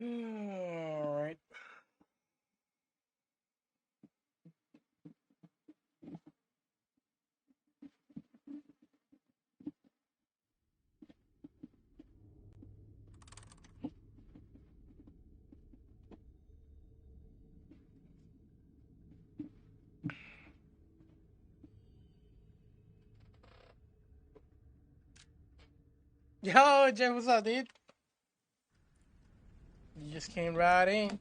All right. Yo, Jeff, what's up, dude? You just came right in.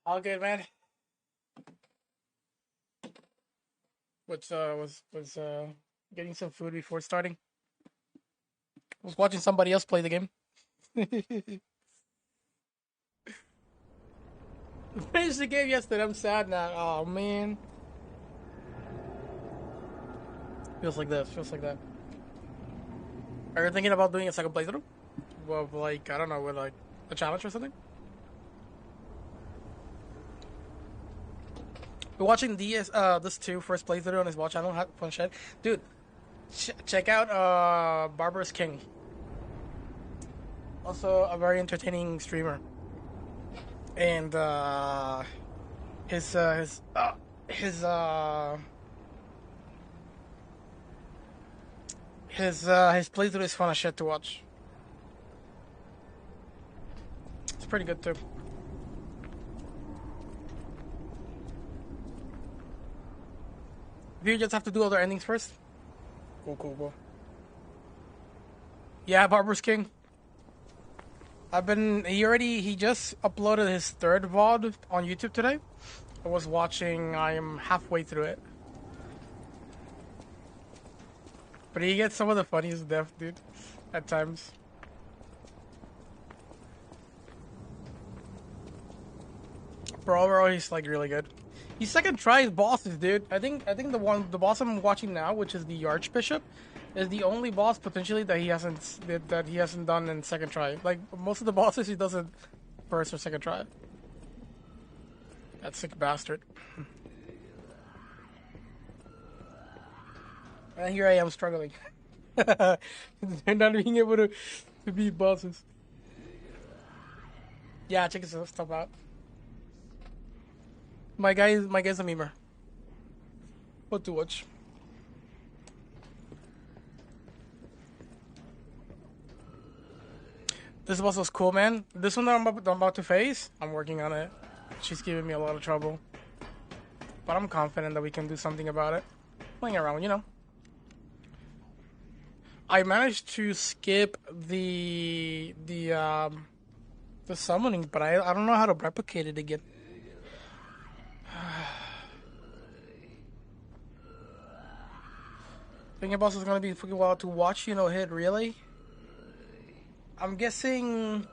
All good, man. Was getting some food before starting. Was watching somebody else play the game. Finished the game yesterday. I'm sad now. Oh man, feels like this. Feels like that. Are you thinking about doing a second playthrough? Well, like I don't know, with like a challenge or something. We're watching this two first playthrough on his watch channel. Fun shit, dude. Check out Barbarous King. Also a very entertaining streamer, and his uh, his uh, his uh, his playthrough is fun as shit to watch. It's pretty good too. Do you just have to do other endings first? Cool, cool, cool. Yeah, Barbarous King. He just uploaded his third VOD on YouTube today. I was watching. I am halfway through it, but he gets some of the funniest death, dude. At times. For overall, he's like really good. He second tries bosses, dude. I think the boss I'm watching now, which is the Archbishop, is the only boss potentially that he hasn't done in second try. Like most of the bosses, he does it first or second try. That sick bastard. And here I am struggling. They're not being able to beat bosses. Yeah, check his stuff out. My guy's a memer. What to watch? This boss was cool, man. This one that I'm about to face, I'm working on it. She's giving me a lot of trouble, but I'm confident that we can do something about it. Playing around, you know. I managed to skip the summoning, but I don't know how to replicate it again. Thinking boss is gonna be a fucking while to watch, you know, hit really. I'm guessing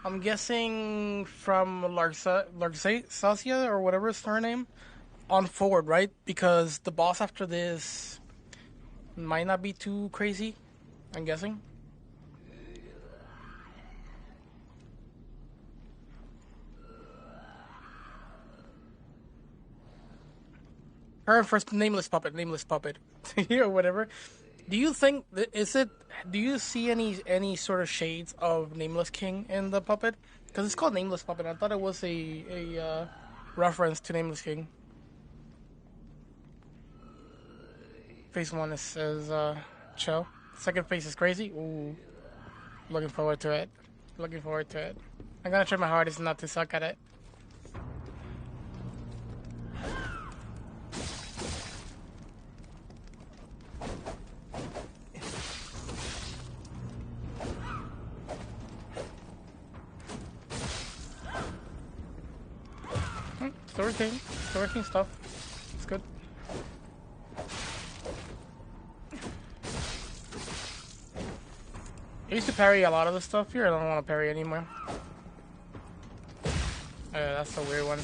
I'm guessing from Larsacia or whatever is her name on forward, right? Because the boss after this might not be too crazy. I'm guessing. Her first nameless puppet, or whatever. Do you think is it? Do you see any sort of shades of Nameless King in the puppet? Because it's called Nameless Puppet. I thought it was a reference to Nameless King. Phase one is chill. Second phase is crazy. Ooh, looking forward to it. Looking forward to it. I'm gonna try my hardest not to suck at it. 13 stuff. It's good. I used to parry a lot of the stuff here. I don't want to parry anymore. That's a weird one.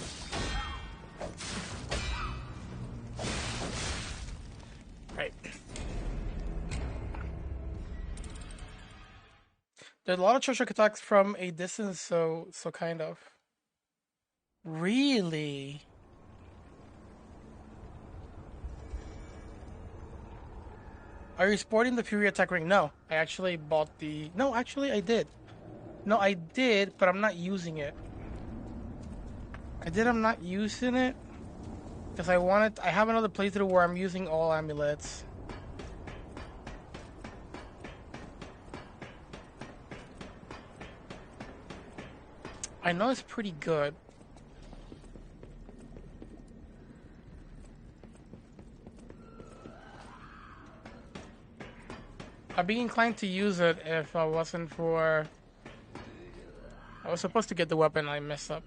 Right. There's a lot of treasure attacks from a distance, so kind of. Really? Are you sporting the Fury Attack ring? No, I actually bought the. No, actually, I did. No, I did, but I'm not using it. I'm not using it because I have another playthrough where I'm using all amulets. I know it's pretty good. I'd be inclined to use it if I wasn't for... I was supposed to get the weapon, I messed up.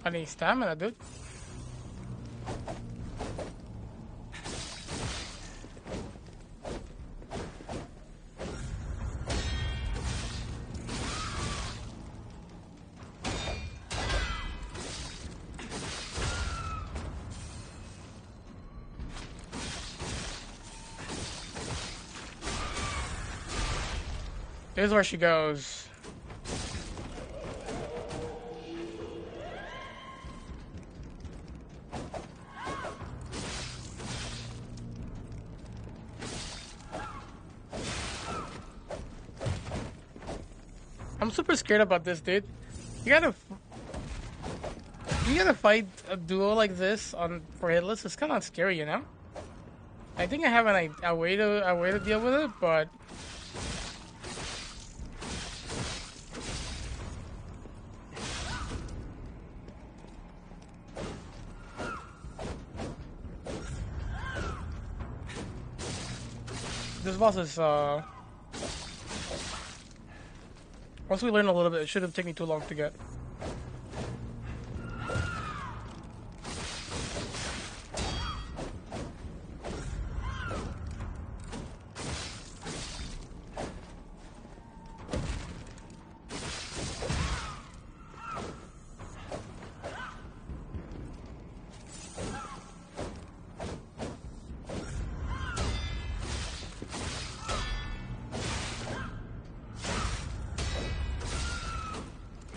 I need stamina, dude. Here's where she goes. I'm super scared about this, dude. You gotta fight a duo like this for hitless. It's kind of scary, you know. I think I have a way to deal with it, but this boss is once we learn a little bit, it shouldn't take me too long to get.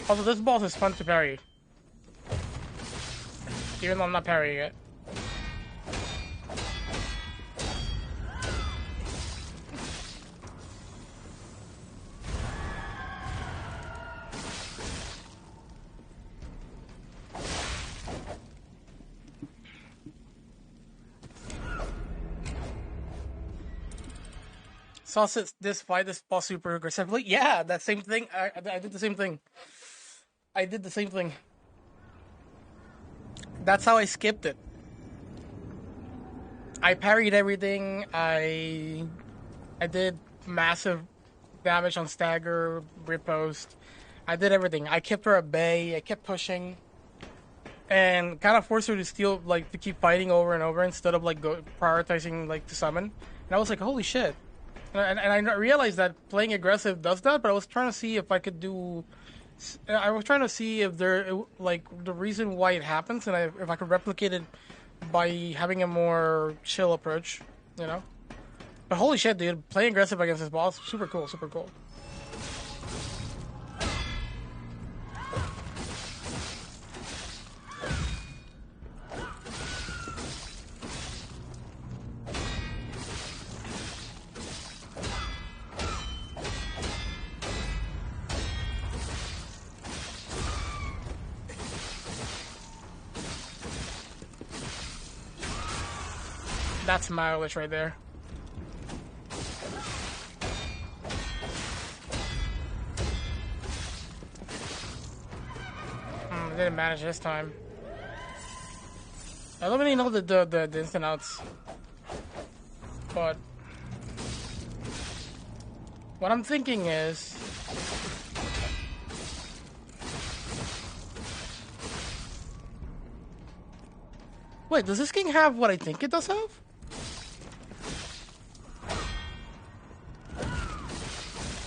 Also, this boss is fun to parry. Even though I'm not parrying it. Saw this boss super aggressively. Yeah, that same thing. I did the same thing. I did the same thing. That's how I skipped it. I parried everything. I did massive damage on stagger, riposte. I did everything. I kept her at bay. I kept pushing, and kind of forced her to steal, like, to keep fighting over and over instead of like prioritizing like to summon. And I was like, holy shit! And I realized that playing aggressive does that. But I was trying to see if I could do. I was trying to see if like the reason why it happens, and if I could replicate it by having a more chill approach, you know. But holy shit, dude! Playing aggressive against this boss, super cool, super cool. That's mileage right there. Didn't manage this time. I don't really know the ins and outs, but what I'm thinking is Wait, does this king have what I think it does have?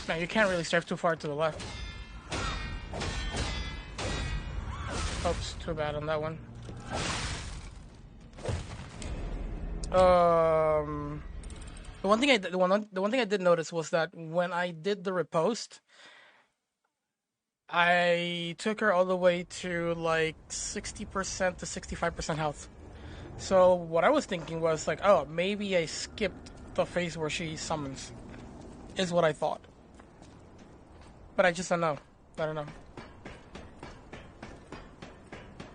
No, you can't really strafe too far to the left. Oops, too bad on that one. The one thing I did notice was that when I did the repost, I took her all the way to like 60% to 65% health. So what I was thinking was like, oh, maybe I skipped the phase where she summons, is what I thought. But I just don't know. I don't know.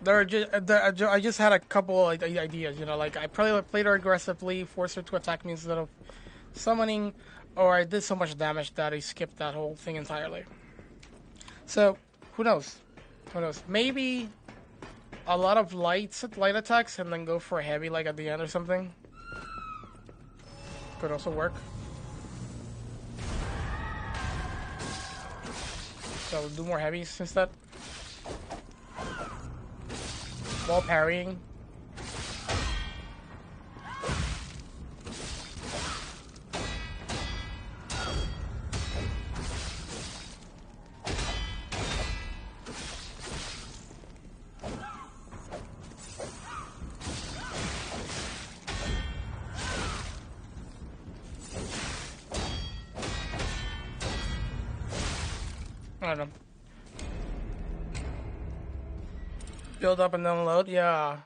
I just had a couple ideas, you know, like I probably played her aggressively, forced her to attack me instead of summoning, or I did so much damage that I skipped that whole thing entirely. So, who knows? Who knows? Maybe a lot of light attacks and then go for a heavy like at the end or something. Could also work. So do more heavies instead. While parrying. I don't know. Build up and unload, yeah.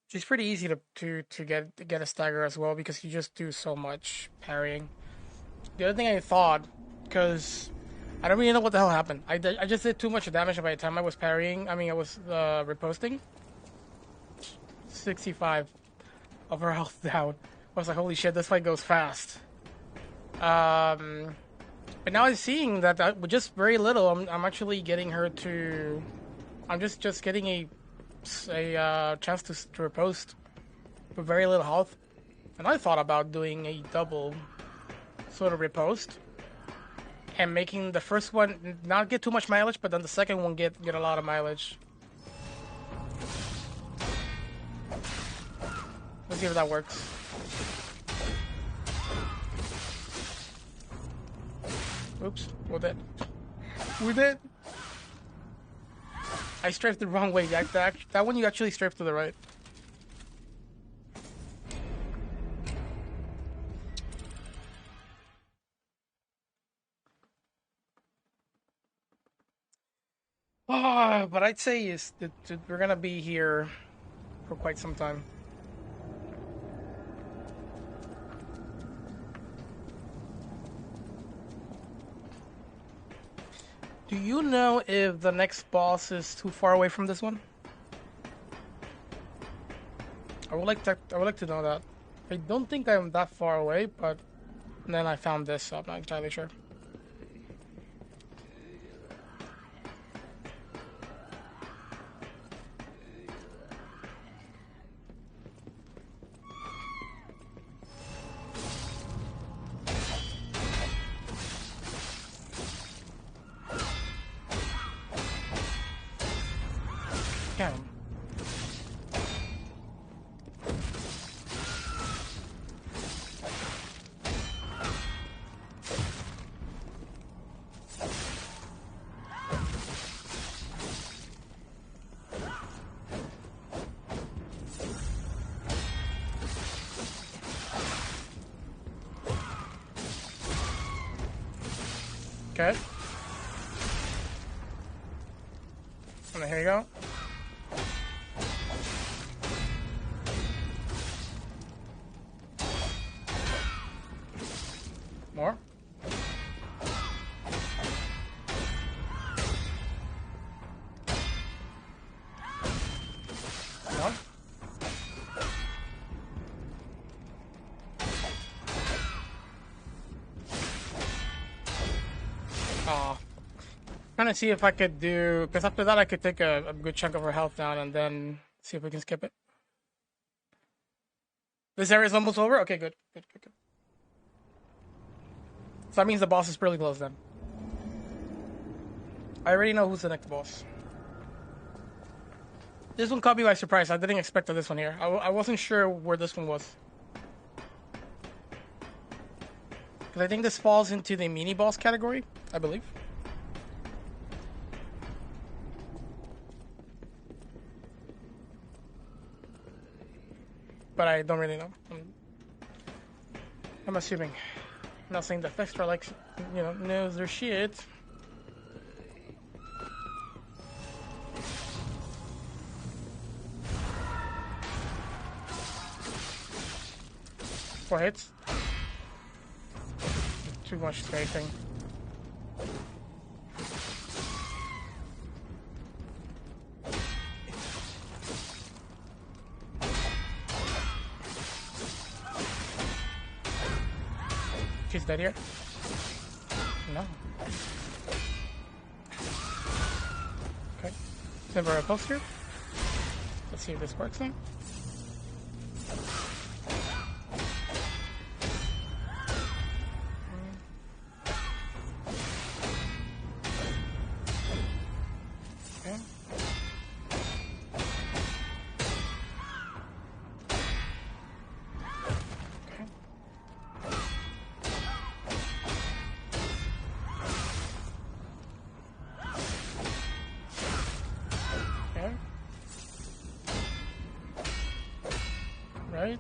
She's pretty easy to get a stagger as well because you just do so much parrying. The other thing I thought, because I don't really know what the hell happened. I just did too much damage by the time I was parrying. I mean, I was reposting. 65 of her health down. I was like, holy shit, this fight goes fast. But now I'm seeing that with just very little, I'm actually getting her to. I'm just getting a chance to repost with very little health. And I thought about doing a double sort of repost and making the first one not get too much mileage, but then the second one get a lot of mileage. Let's see if that works. Oops, we're dead. We're dead. I strafed the wrong way. That one you actually strafed to the right. Oh, but I'd say is that we're gonna be here for quite some time. Do you know if the next boss is too far away from this one? I would like to know that. I don't think I'm that far away, but then I found this, so I'm not entirely sure. Damn. Okay. And here you go. More. One. Trying to see if I could do, because after that I could take a good chunk of her health down and then see if we can skip it. This area is almost over? Okay, good. Good. So that means the boss is pretty close then. I already know who's the next boss. This one caught me by surprise. I didn't expect this one here. I wasn't sure where this one was. Because I think this falls into the mini boss category, I believe. But I don't really know. I'm assuming. I'm not saying that Vextra likes, you know, knows their shit. 4 hits. Too much strafing. She's dead here? No. Okay. Never a post here. Let's see if this works now. Right?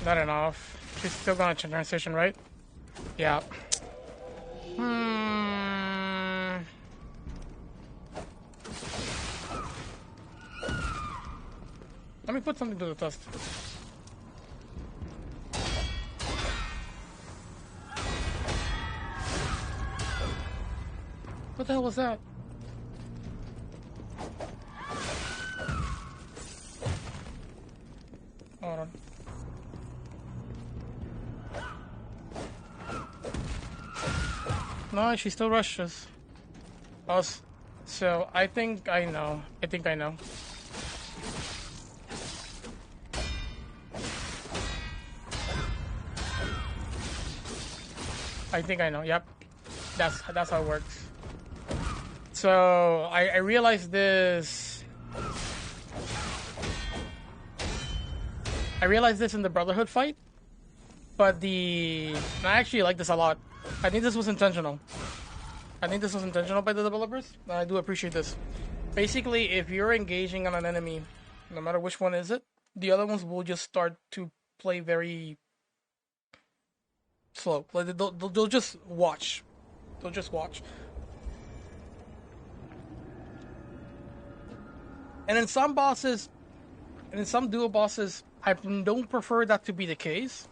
Not enough. She's still gonna transition, right? Yeah. Let me put something to the test. What the hell was that? Hold on. No, she still rushes us. So I think I know. I think I know. Yep. That's how it works. So I realized this. I realized this in the Brotherhood fight, but I actually like this a lot. I think this was intentional. I think this was intentional by the developers. I do appreciate this. Basically, if you're engaging on an enemy, no matter which one is it, the other ones will just start to play very slow. Like they'll just watch. They'll just watch. And in some bosses, and in some dual bosses, I don't prefer that to be the case.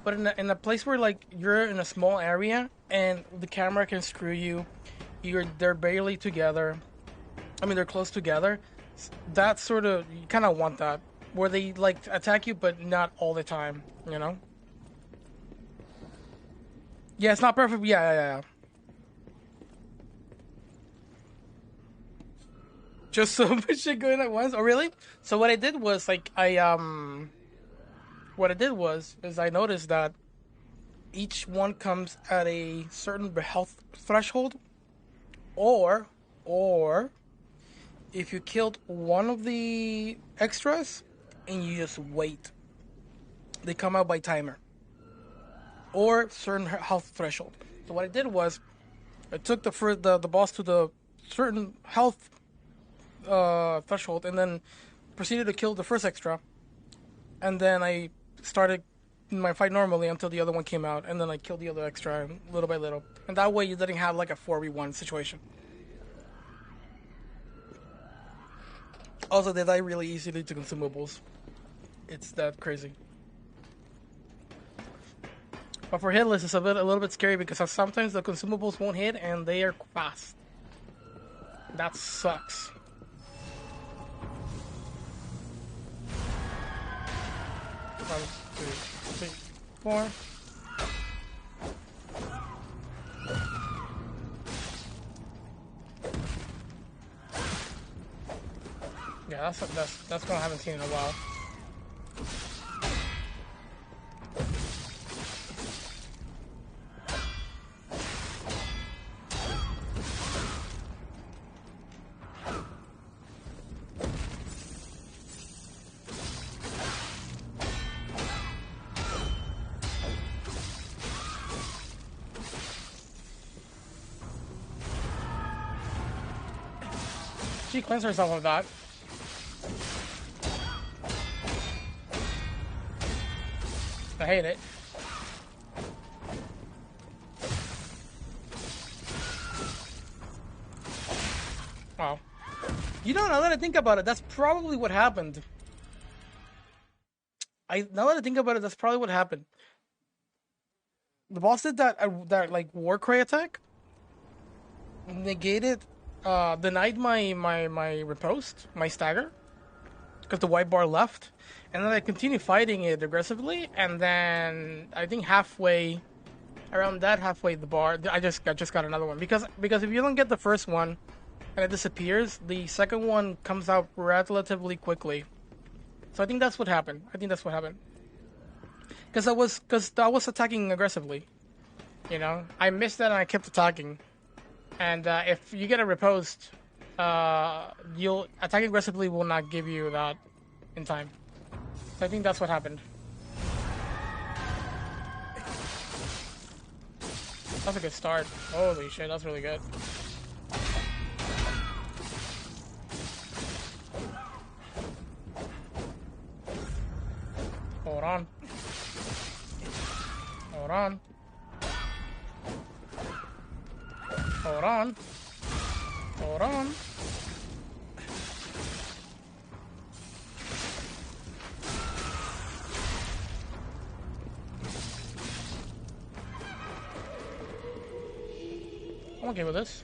But in a place where like you're in a small area and the camera can screw you, they're barely together. I mean, they're close together. That sort of, you kind of want that, where they like attack you, but not all the time. You know? Yeah, it's not perfect. Yeah. Just so much shit going at once. Oh, really? So what I did was like what I did was I noticed that each one comes at a certain health threshold, or if you killed one of the extras and you just wait, they come out by timer or certain health threshold. So what I did was I took the boss to the certain health threshold and then proceeded to kill the first extra, and then I started my fight normally until the other one came out, and then I killed the other extra little by little, and that way you didn't have like a 4v1 situation. Also, they die really easily to consumables. It's that crazy. But for hitless, it's a little bit scary because sometimes the consumables won't hit and they are fast. That sucks. One, 2, 3, 4. Yeah, that's one I haven't seen in a while. She cleansed herself of that. I hate it. Wow. You know, now that I think about it, that's probably what happened. Now that I think about it, that's probably what happened. The boss did that like war cry attack, negated, denied my riposte, my stagger, because the white bar left, and then I continued fighting it aggressively, and then I think halfway the bar, I just got another one because if you don't get the first one and it disappears, the second one comes out relatively quickly. So I think that's what happened. Because I was attacking aggressively. You know, I missed that and I kept attacking. And if you get a riposte, you'll attacking aggressively will not give you that in time. So I think that's what happened. That's a good start. Holy shit, that's really good. Hold on. Hold on. Hold on. Hold on. I'm okay with this.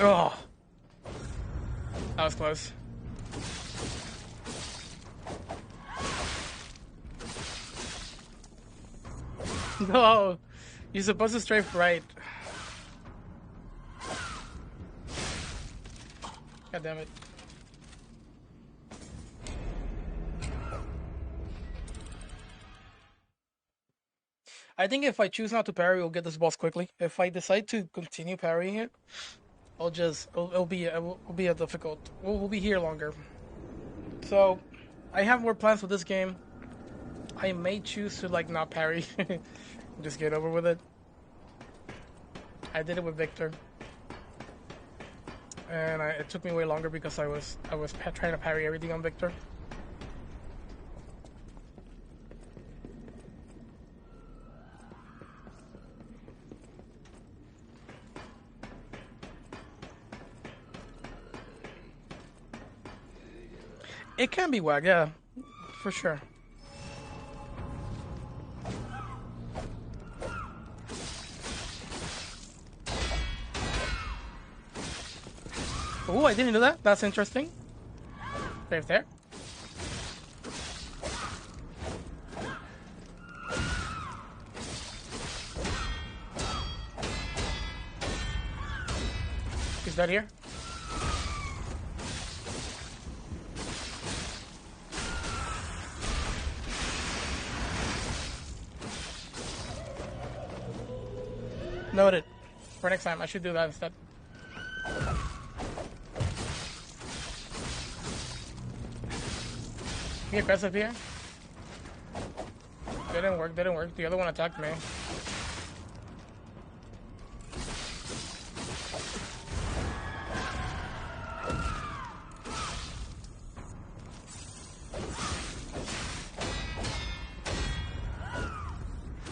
Oh, that was close. No, you're supposed to strafe right. God damn it. I think if I choose not to parry, we'll get this boss quickly. If I decide to continue parrying it, it'll be a difficult. We'll be here longer. So, I have more plans with this game. I may choose to like not parry, just get over with it. I did it with Victor, and it took me way longer because I was trying to parry everything on Victor. It can be whack, yeah, for sure. Oh, I didn't do that. That's interesting. Right there. Is that here? Noted. For next time, I should do that instead. Be aggressive here. Didn't work. The other one attacked me.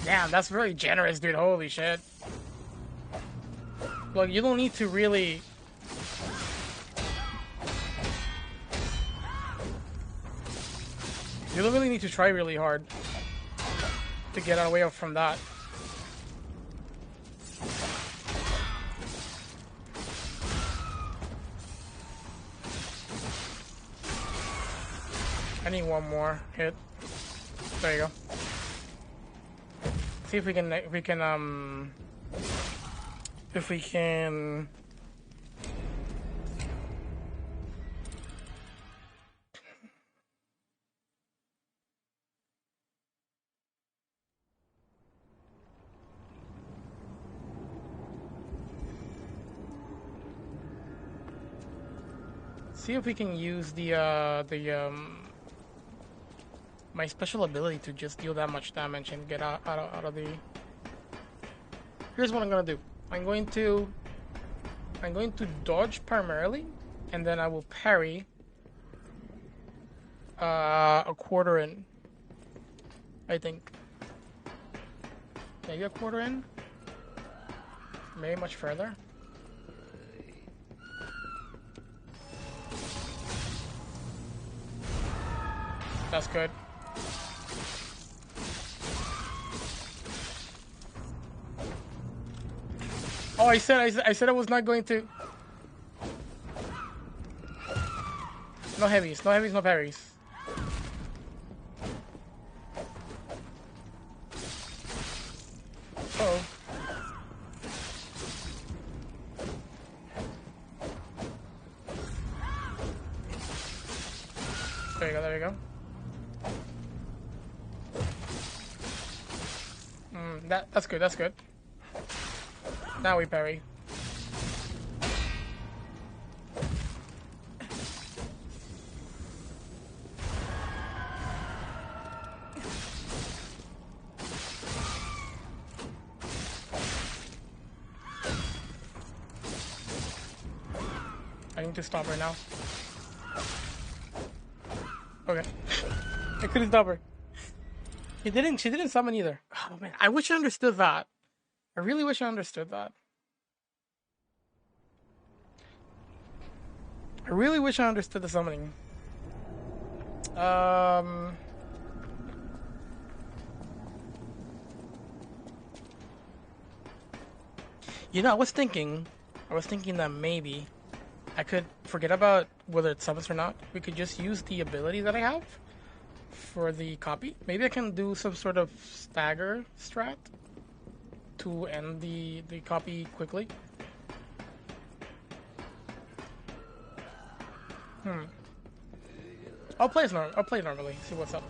Damn, that's very generous, dude. Holy shit. Look, you don't need to really... You don't really need to try really hard to get away from that. I need one more hit. There you go. See if we can See if we can use my special ability to just deal that much damage and get out of the. Here's what I'm gonna do. I'm going to dodge primarily, and then I will parry a quarter in. I think. Maybe a quarter in. Maybe much further. That's good. Oh, I said I was not going to. No heavies, no heavies, no parries. Uh-oh. There you go, there you go. That's good, that's good. Now we parry. I need to stop her now. Okay. I couldn't stop her. She didn't summon either. Oh man, I wish I understood that. I really wish I understood that. I really wish I understood the summoning. You know, I was thinking that maybe I could forget about whether it summons or not. We could just use the ability that I have for the copy. Maybe I can do some sort of stagger strat to end the copy quickly. I'll play normally. See what's up.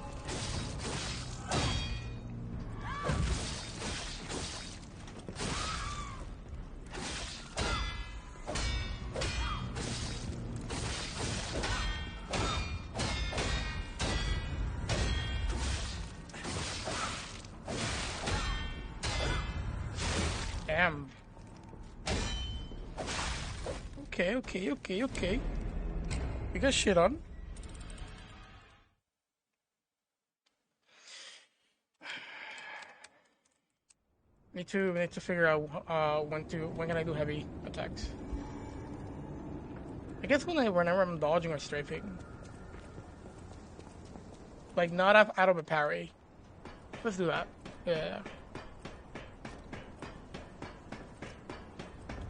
Damn. Okay. We got shit on. Need to figure out when can I do heavy attacks. I guess whenever I'm dodging or strafing. Like not out of a parry. Let's do that. Yeah.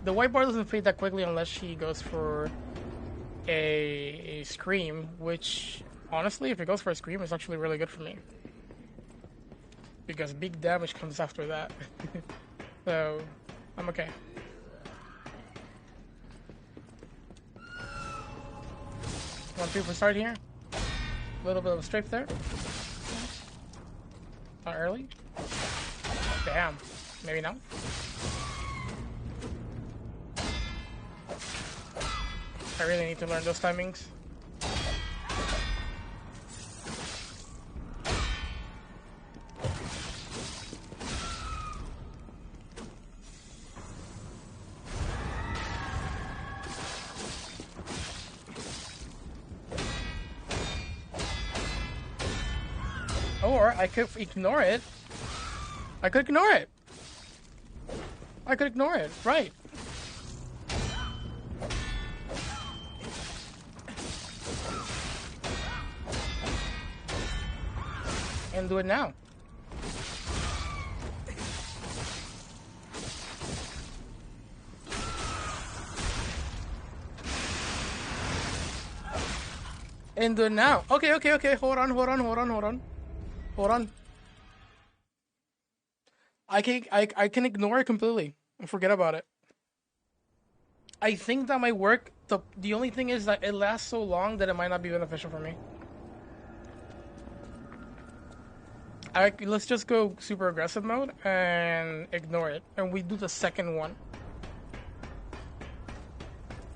The white bar doesn't fade that quickly unless she goes for a scream, which honestly, if it goes for a scream, it's actually really good for me. Because big damage comes after that. So, I'm okay. One people start here. A little bit of a strafe there. Not early. Damn. Maybe now. I really need to learn those timings. Or I could ignore it. I could ignore it, right. And do it now. And do it now. Okay. Hold on. I can ignore it completely and forget about it. I think that might work. The only thing is that it lasts so long that it might not be beneficial for me. Let's just go super aggressive mode and ignore it, and we do the second one.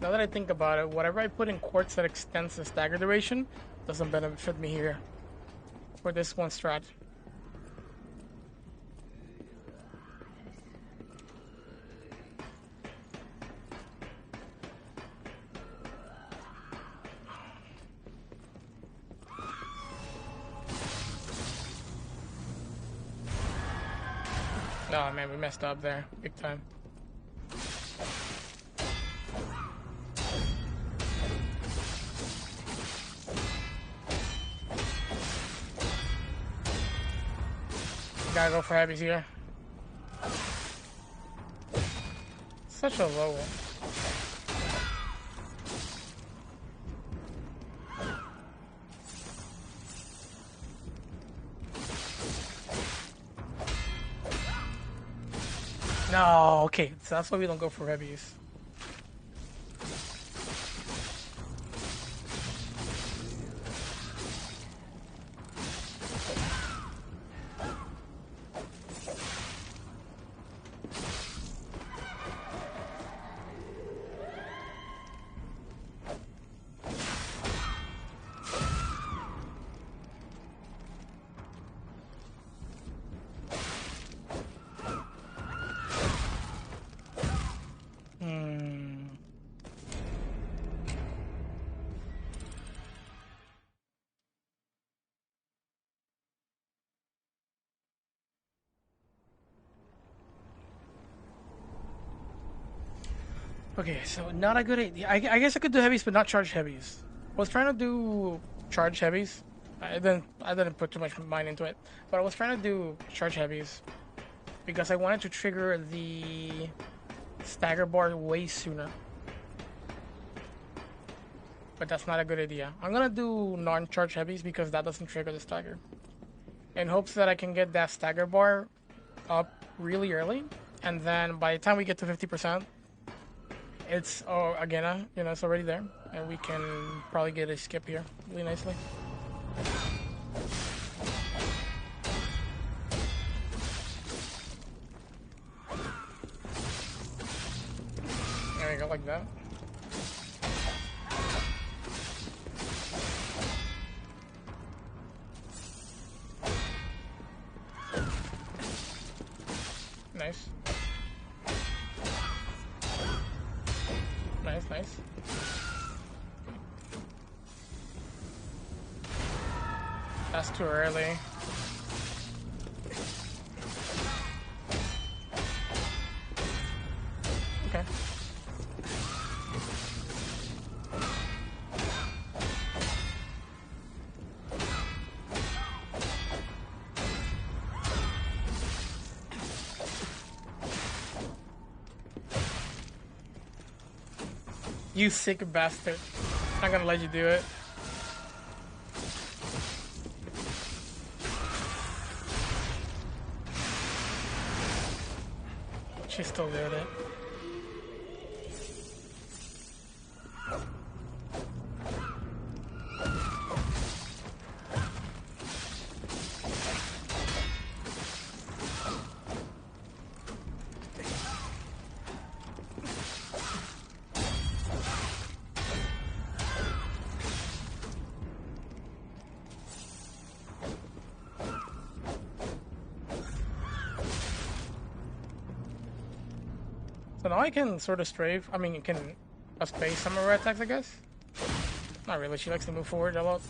Now that I think about it, whatever I put in quartz that extends the stagger duration doesn't benefit me here for this one strat. Oh man, we messed up there, big time. Gotta go for heavies here. Such a low one. No, okay, so that's why we don't go for heavies. Okay, so not a good idea. I guess I could do heavies, but not charge heavies. I was trying to do charge heavies. I didn't put too much mind into it, but I was trying to do charge heavies because I wanted to trigger the stagger bar way sooner. But that's not a good idea. I'm gonna do non-charge heavies because that doesn't trigger the stagger, in hopes that I can get that stagger bar up really early, and then by the time we get to 50%. It's again, you know, it's already there, and we can probably get a skip here really nicely. There we go, like that. Nice. Nice. That's too early. Okay. You sick bastard. I'm not gonna let you do it. She still did it. So now I can sort of strafe. I mean, you can space some of her attacks, I guess. Not really. She likes to move forward a lot.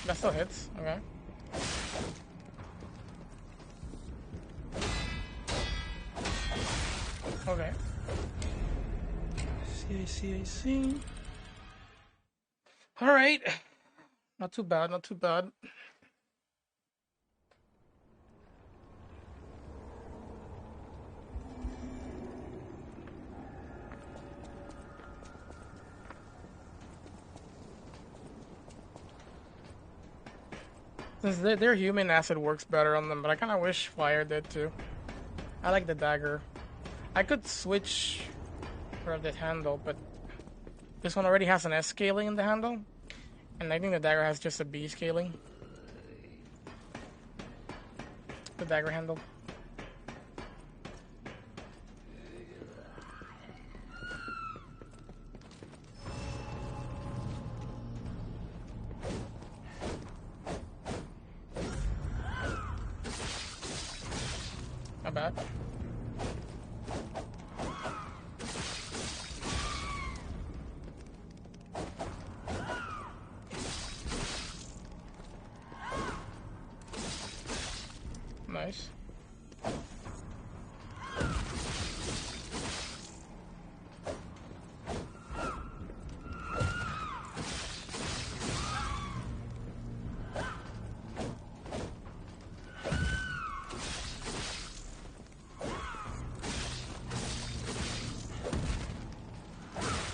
That still hits. Okay. Okay. I see. Alright. Not too bad, not too bad. Since their human acid works better on them, but I kind of wish fire did too. I like the dagger. I could switch for the handle, but This one already has an S scaling in the handle, and I think the dagger has just a B scaling. The dagger handle. Not bad. Nice.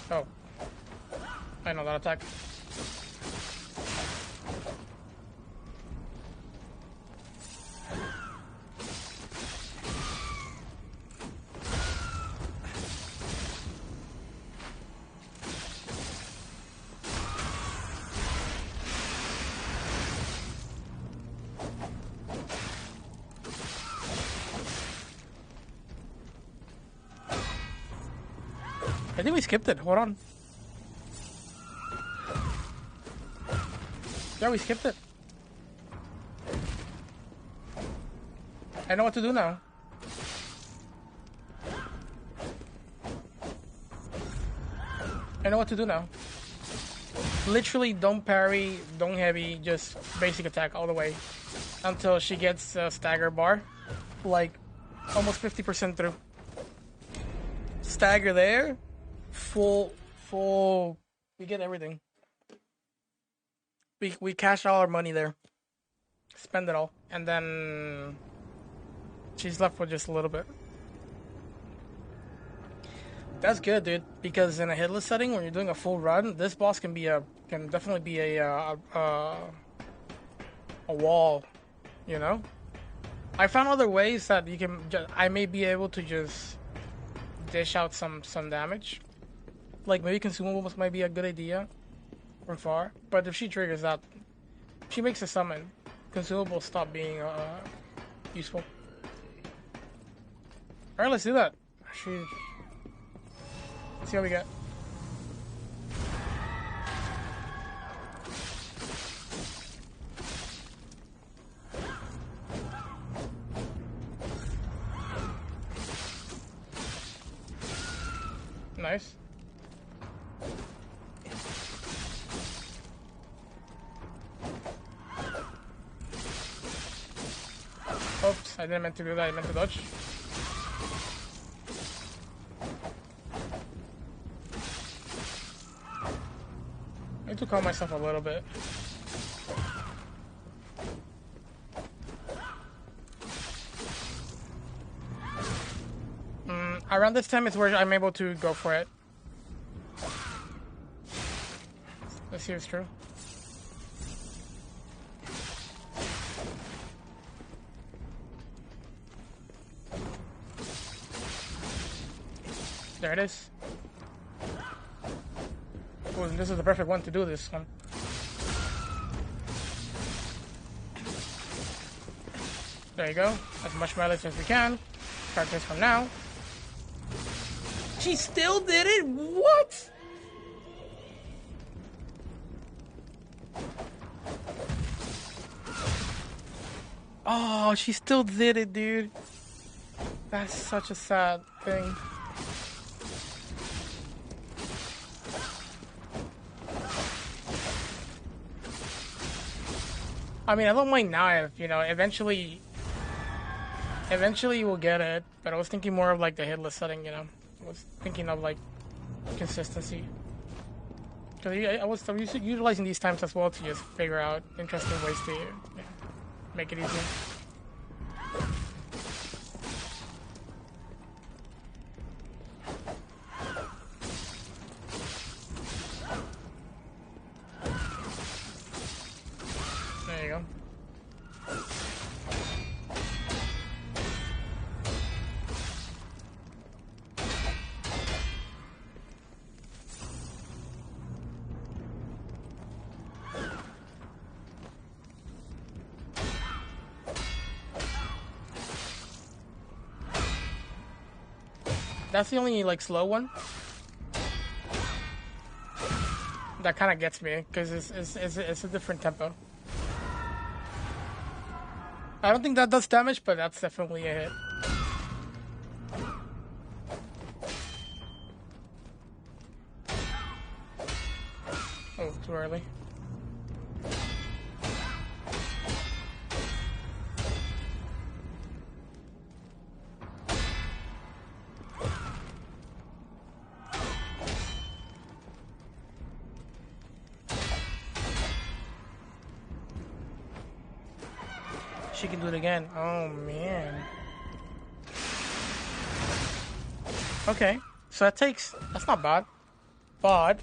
Oh. I know that attack. I think we skipped it. Hold on. Yeah, we skipped it. I know what to do now. I know what to do now. Literally, don't parry, don't heavy, just basic attack all the way until she gets a stagger bar, like almost 50% through. Stagger there, full. We get everything. We cash all our money there, spend it all, and then she's left with just a little bit. That's good, dude. Because in a hitless setting, when you're doing a full run, this boss can definitely be a wall, you know. I found other ways that you can. I may be able to just dish out some damage. Like maybe consumables might be a good idea from far, but if she triggers that, she makes a summon. Consumables stop being useful. All right, let's do that. Let's see how we get. Nice. Oops, I didn't meant to do that. I meant to dodge. I need to calm myself a little bit. Around this time is where I'm able to go for it. Let's see if it's true. There it is. Ooh, this is the perfect one to do this one. There you go. As much mileage as we can. Start this from now. She still did it? What? Oh, she still did it, dude. That's such a sad thing. I mean, I don't mind now if, you know, eventually we'll get it, but I was thinking more of like the hitless setting, you know. I was thinking of like consistency. Because I was utilizing these times as well to just figure out interesting ways to make it easier. There you go. That's the only like slow one. That kind of gets me because it's a different tempo. I don't think that does damage, but that's definitely a hit. Oh, too early. She can do it again. Oh man. Okay, so that's not bad. But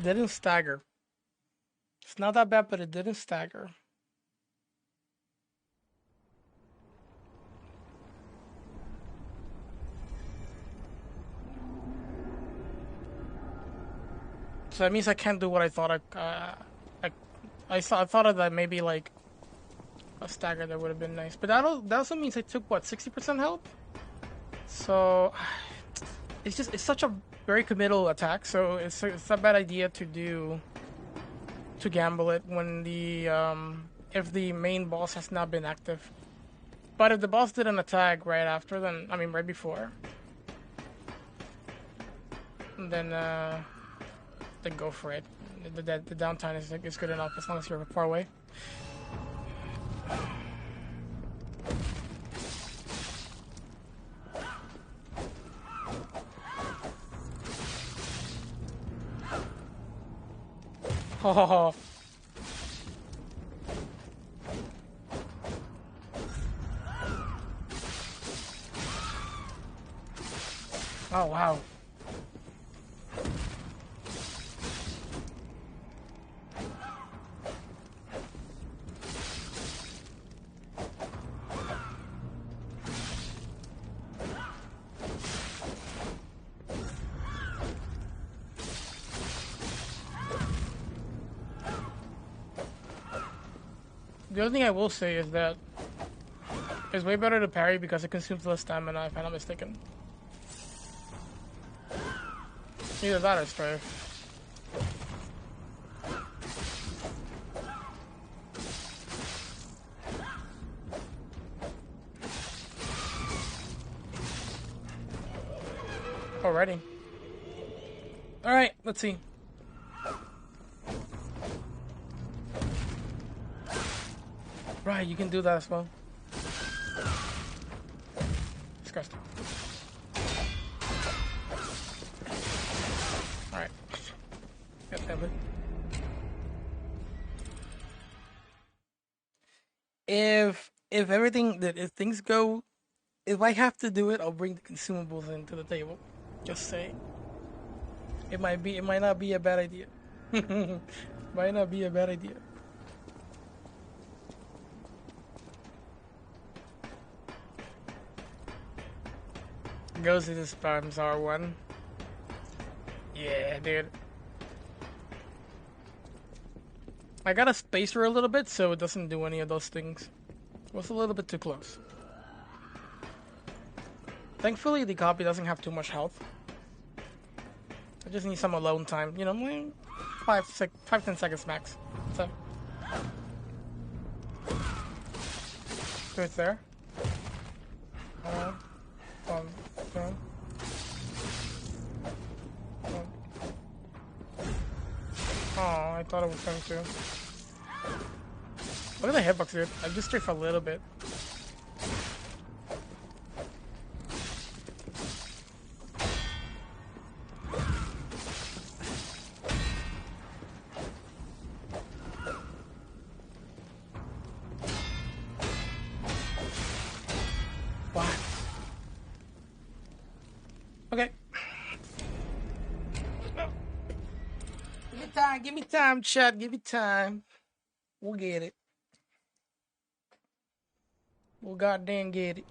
didn't stagger. It's not that bad, but it didn't stagger. So that means I can't do what I thought I thought of that maybe like a stagger that would have been nice. But that also means I took what 60% health. So it's such a very committal attack. So it's a bad idea to gamble it when the if the main boss has not been active. But if the boss didn't attack right after, then I mean right before, then go for it. The downtime is good enough as long as you're far away. Oh. Oh wow. The other thing I will say is that it's way better to parry because it consumes less stamina, if I'm not mistaken. Either that or strafe. Alrighty. Alright, let's see. Right, you can do that as well. Disgusting. Alright. Got that. If things go, if I have to do it, I'll bring the consumables into the table. Just saying. It might not be a bad idea. Might not be a bad idea. Goes to the spams R1. Yeah, dude. I got a spacer a little bit so it doesn't do any of those things. It was a little bit too close. Thankfully, the copy doesn't have too much health. I just need some alone time. You know, like 5-10 seconds max. So it's there. Oh, I thought it was going to. Look at the hitbox, dude. I just strafed a little bit. Give me time, chat. Give me time. We'll get it. We'll goddamn get it.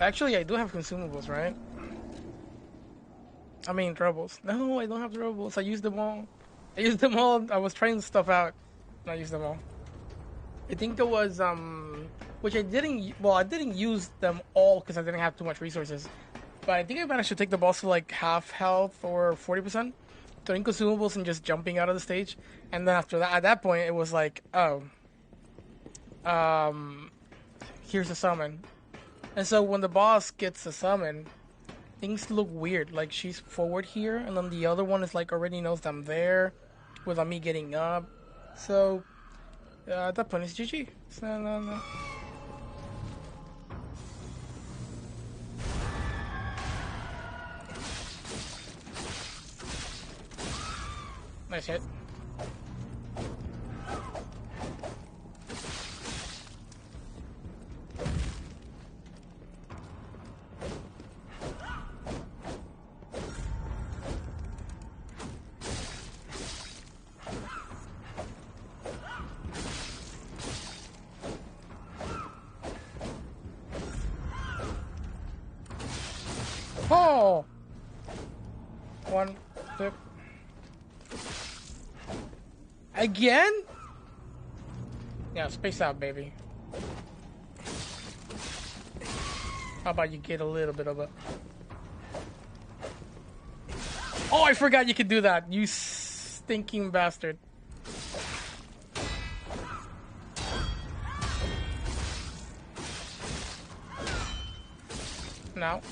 Actually, I do have consumables, right? I mean, throwables. No, I don't have throwables. I used them all. I was trying stuff out, and I used them all. I think there was which I didn't. Well, I didn't use them all because I didn't have too much resources. But I think I managed to take the boss to like half health or 40%, throwing consumables and just jumping out of the stage. And then after that, at that point, it was like, oh, um, here's a summon. And so when the boss gets a summon, things look weird. Like she's forward here, and then the other one is like already knows that I'm there, without me getting up. So at that point, it's GG. So, no. Nice hit. Oh! One, two. Again? Yeah, space out, baby. How about you get a little bit of a... Oh, I forgot you could do that. You stinking bastard. Now.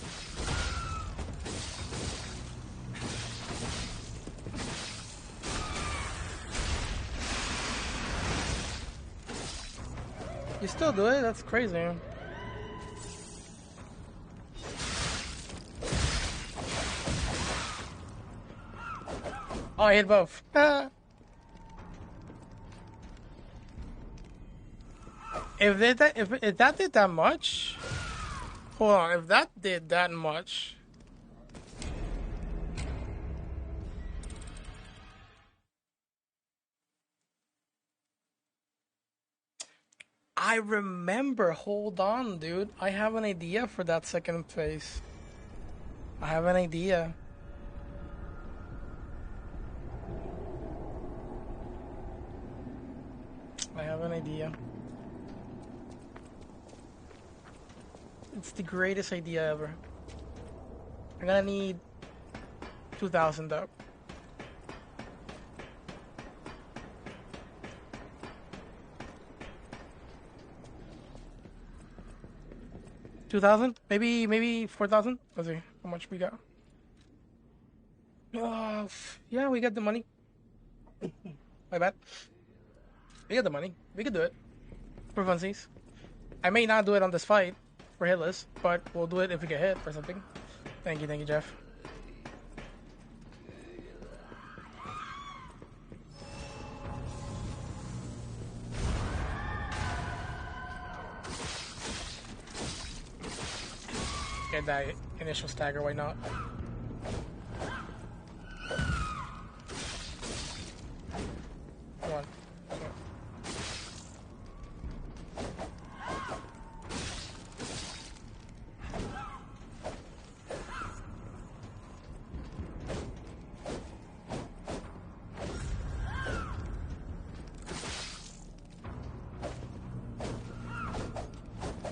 You still do it? That's crazy. Oh, I hit both. If that did that much, hold on. If that did that much, I remember. Hold on, dude. I have an idea for that second phase. I have an idea. I have an idea. It's the greatest idea ever. I'm gonna need 2,000 though. $2,000? Maybe 4,000? Let's see how much we got. Yeah, we got the money. My bad. We got the money. We could do it. For funsies. I may not do it on this fight for hitless, but we'll do it if we get hit or something. Thank you, Jeff. Get that initial stagger, why not? One.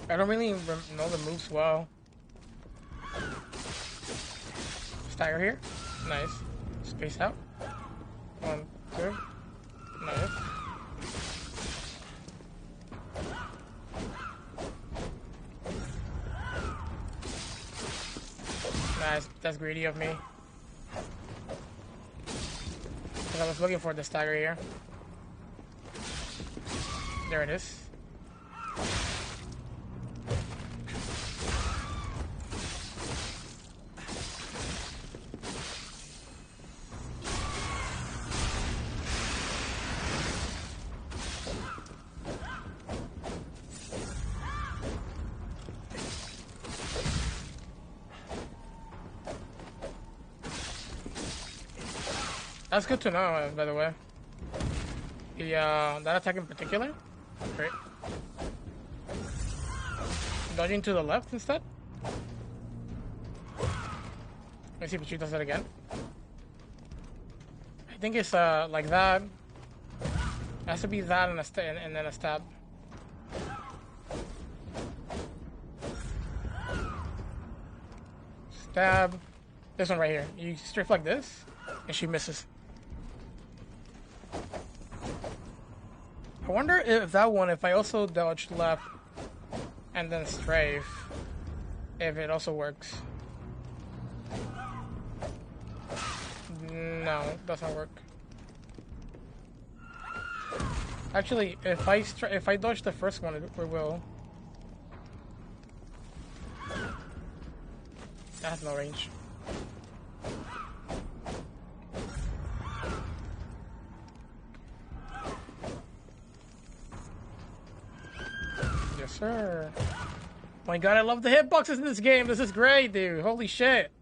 I don't really know the moves well. Stagger here. Nice. Space out. 1, 2. Nice. Nice. That's greedy of me. Because I was looking for the stagger here. There it is. That's good to know, by the way. The that attack in particular, great. Dodging to the left instead. Let's see if she does it again. I think it's like that. It has to be that and then a stab. Dab. This one right here. You strafe like this, and she misses. I wonder if that one, if I also dodge left and then strafe, if it also works. No, it doesn't work. Actually, if I dodge the first one, it will. That has no range. Yes, sir. My God, I love the hitboxes in this game. This is great, dude. Holy shit.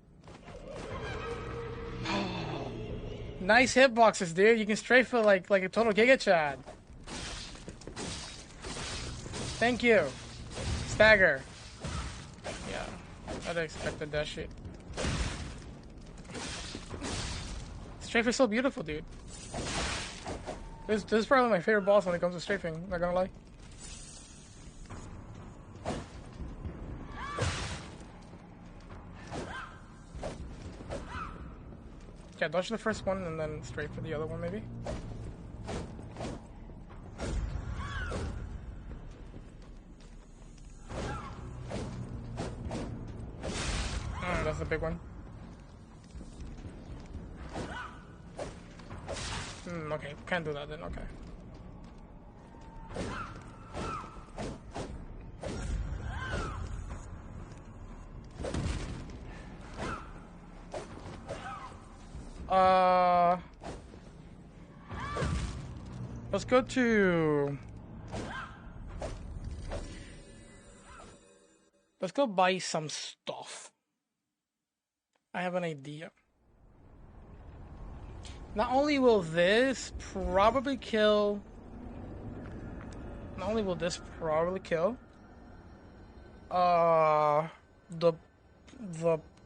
Nice hitboxes, dude. You can strafe for like a total Giga Chad. Thank you. Stagger. Yeah, I'd expected that shit. Strafe is so beautiful, dude. This is probably my favorite boss when it comes to strafing, not gonna lie. Yeah, dodge the first one and then strafe for the other one, maybe. That's the big one. Okay, can't do that then, okay. Let's go to... Let's go buy some stuff. I have an idea. Not only will this probably kill... Not only will this probably kill... the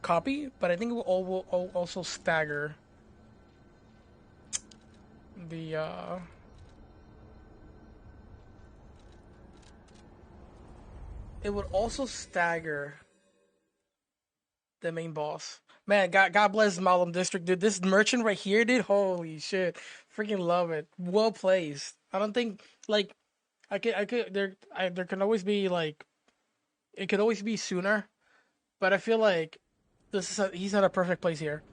copy, but I think it will also stagger the it would also stagger the main boss. Man, God bless Malum District, dude. This merchant right here, dude. Holy shit, freaking love it. Well placed. I don't think like I could there can always be like it could always be sooner, but I feel like he's at a perfect place here.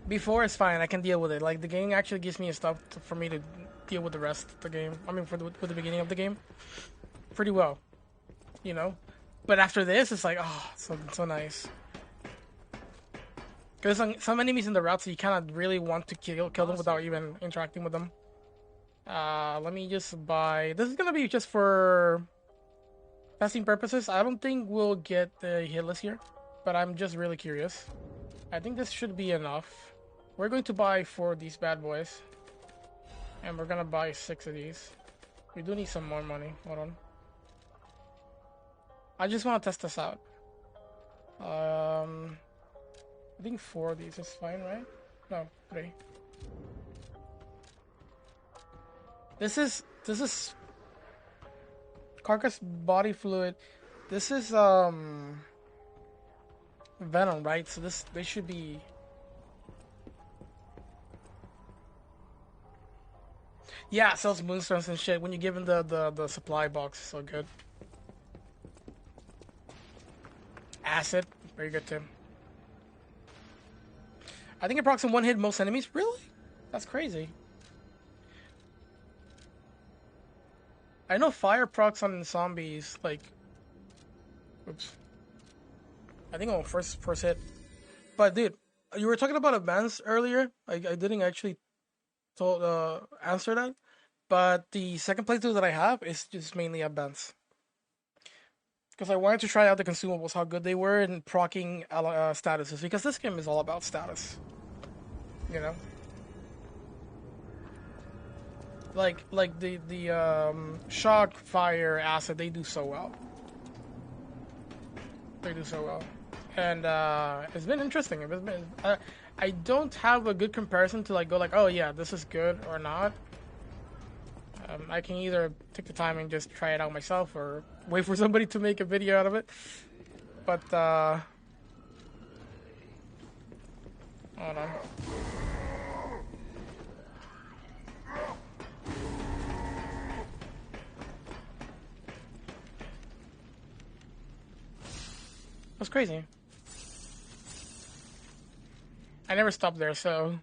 Before it's fine, I can deal with it. Like the game actually gives me stuff for me to deal with the rest of the game. I mean, with the beginning of the game, pretty well, you know. But after this, it's like, oh, so nice. Because some enemies in the route, so you kind of really want to kill them without even interacting with them. Let me just buy. This is gonna be just for testing purposes. I don't think we'll get the hit list here, but I'm just really curious. I think this should be enough. We're going to buy 4 of these bad boys, and we're gonna buy 6 of these. We do need some more money. Hold on. I just want to test this out. I think 4 of these is fine, right? No, 3. This is carcass body fluid. This is venom, right? So they should be. Yeah, it sells moonstones and shit when you give him the supply box. So good. Acid, very good too. I think it procs in 1 hit most enemies. Really? That's crazy. I know fire procs on zombies, like... Oops. I think on first hit. But dude, you were talking about events earlier. I didn't actually answer that. But the second playthrough that I have is just mainly events. Because I wanted to try out the consumables, how good they were in proccing statuses. Because this game is all about status. You know? Like the shock, fire, acid, they do so well. They do so well. And it's been interesting. It's been, I don't have a good comparison to like go like, oh yeah, this is good or not. I can either take the time and just try it out myself or wait for somebody to make a video out of it. But Hold on. That's crazy. I never stopped there, so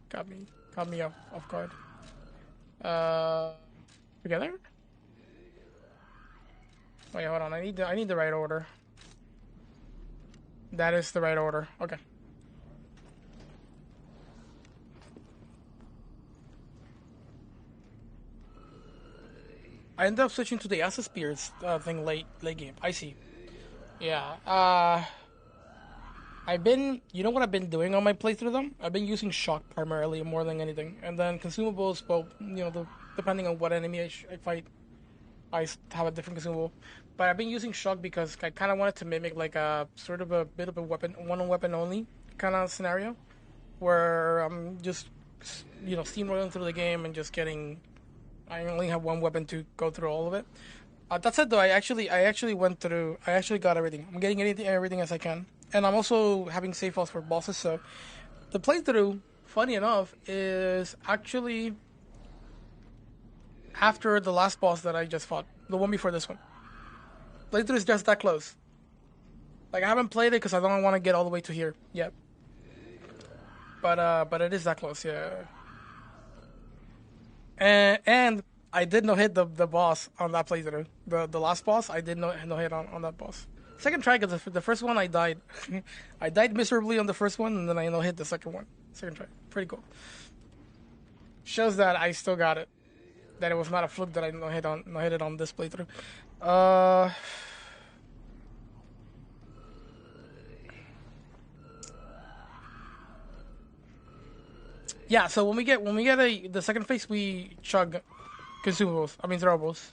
caught me off guard. Together? Wait, hold on. I need the right order. That is the right order. Okay. I ended up switching to the Acid Spirits thing late game. I see. Yeah. You know what I've been doing on my playthrough them? I've been using shock primarily more than anything, and then consumables. Well, depending on what enemy I fight, I have a different consumable. But I've been using shock because I kind of wanted to mimic like a sort of a bit of a one weapon only kind of scenario, where I'm just steamrolling through the game and just getting. I only have one weapon to go through all of it. That said, though, I actually went through. I actually got everything. I'm getting everything as I can, and I'm also having save files for bosses. So, the playthrough, funny enough, is actually after the last boss that I just fought, the one before this one. Playthrough is just that close. Like I haven't played it because I don't want to get all the way to here yet. But it is that close, yeah. And I did no hit the boss on that playthrough. The last boss, I did no hit on that boss. Second try, because the first one I died. I died miserably on the first one, and then I no hit the second one. Second try. Pretty cool. Shows that I still got it. That it was not a fluke that I no hit it on this playthrough. Yeah, so when we get the second phase, we chug consumables. I mean throwables.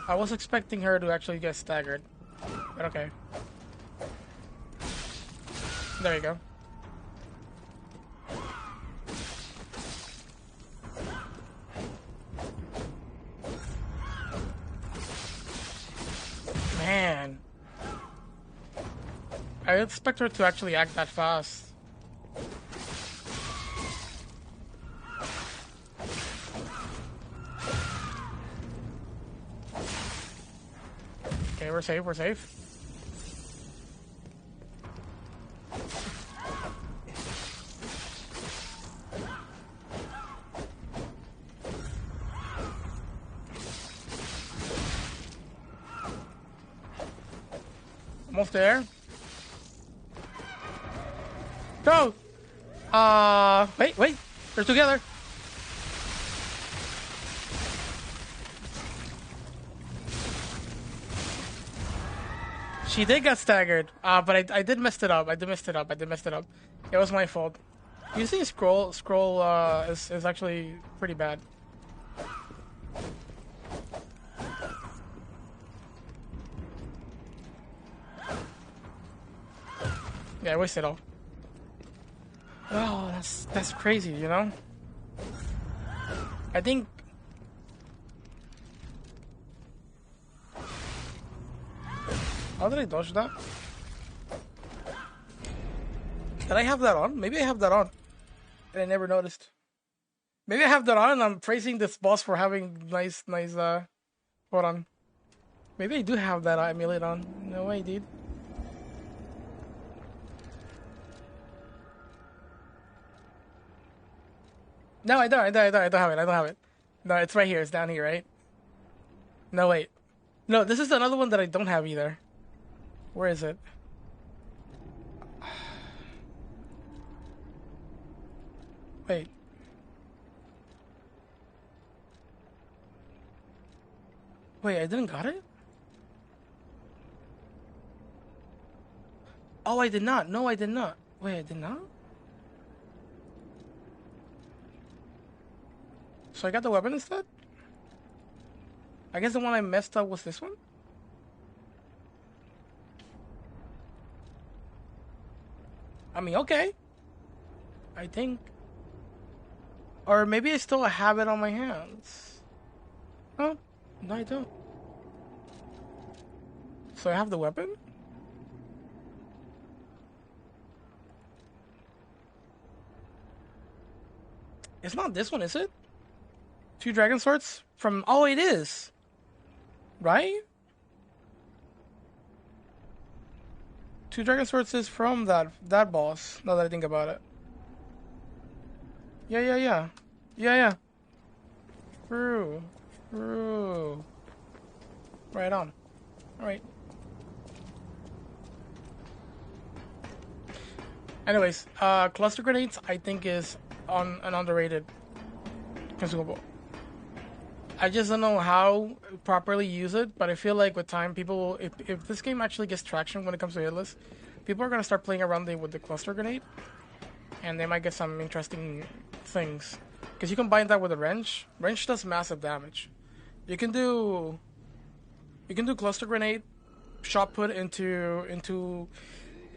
I was expecting her to actually get staggered, but okay. There you go. Man. I expect her to actually act that fast. Okay, we're safe. Almost there. Go! Wait. They're together. She did get staggered. But I did mess it up. It was my fault. Using scroll is actually pretty bad. Yeah, I wasted all. Oh, that's crazy, you know? I think... How did I dodge that? Did I have that on? Maybe I have that on. And I never noticed. Maybe I have that on and I'm praising this boss for having nice, hold on. Maybe I do have that amulet on. No way, dude. No, I don't have it. No, it's right here. It's down here, right? No, wait. No, this is another one that I don't have either. Where is it? Wait. Wait, I didn't got it? Oh, I did not. No, I did not. Wait, I did not? So I got the weapon instead? I guess the one I messed up was this one? I mean, okay. I think... Or maybe I still have it on my hands. Oh, no I don't. So I have the weapon? It's not this one, is it? 2 dragon swords from... Oh, it is! Right? 2 dragon swords is from that boss, now that I think about it. Yeah. True. Right on. Alright. Anyways, cluster grenades I think is on an underrated consumable. I just don't know how properly use it, but I feel like with time, people, if this game actually gets traction when it comes to hitless, people are gonna start playing around with the cluster grenade, and they might get some interesting things. Because you combine that with a wrench. Wrench does massive damage. You can do cluster grenade, shot put into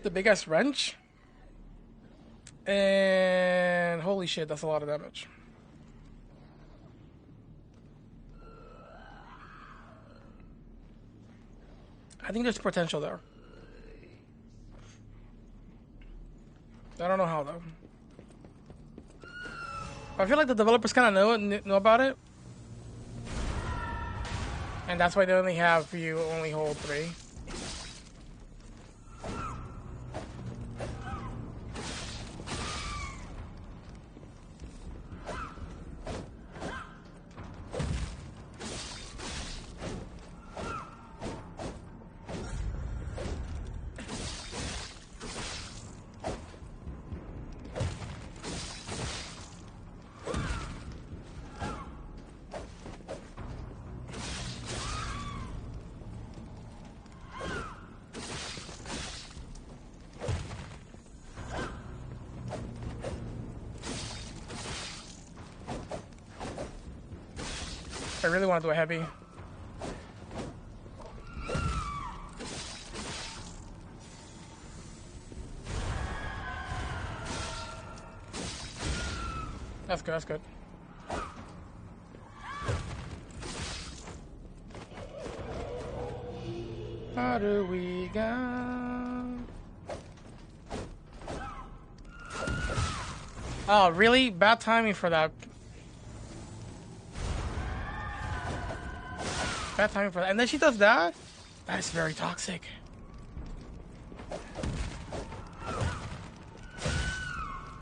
the big ass wrench, and holy shit, that's a lot of damage. I think there's potential there. I don't know how though. I feel like the developers kind of know about it, and that's why they only have you only hold 3. I really want to do a heavy. That's good, that's good. How do we go? Oh, really? Bad timing for that. Bad timing for that. And then she does that? That is very toxic.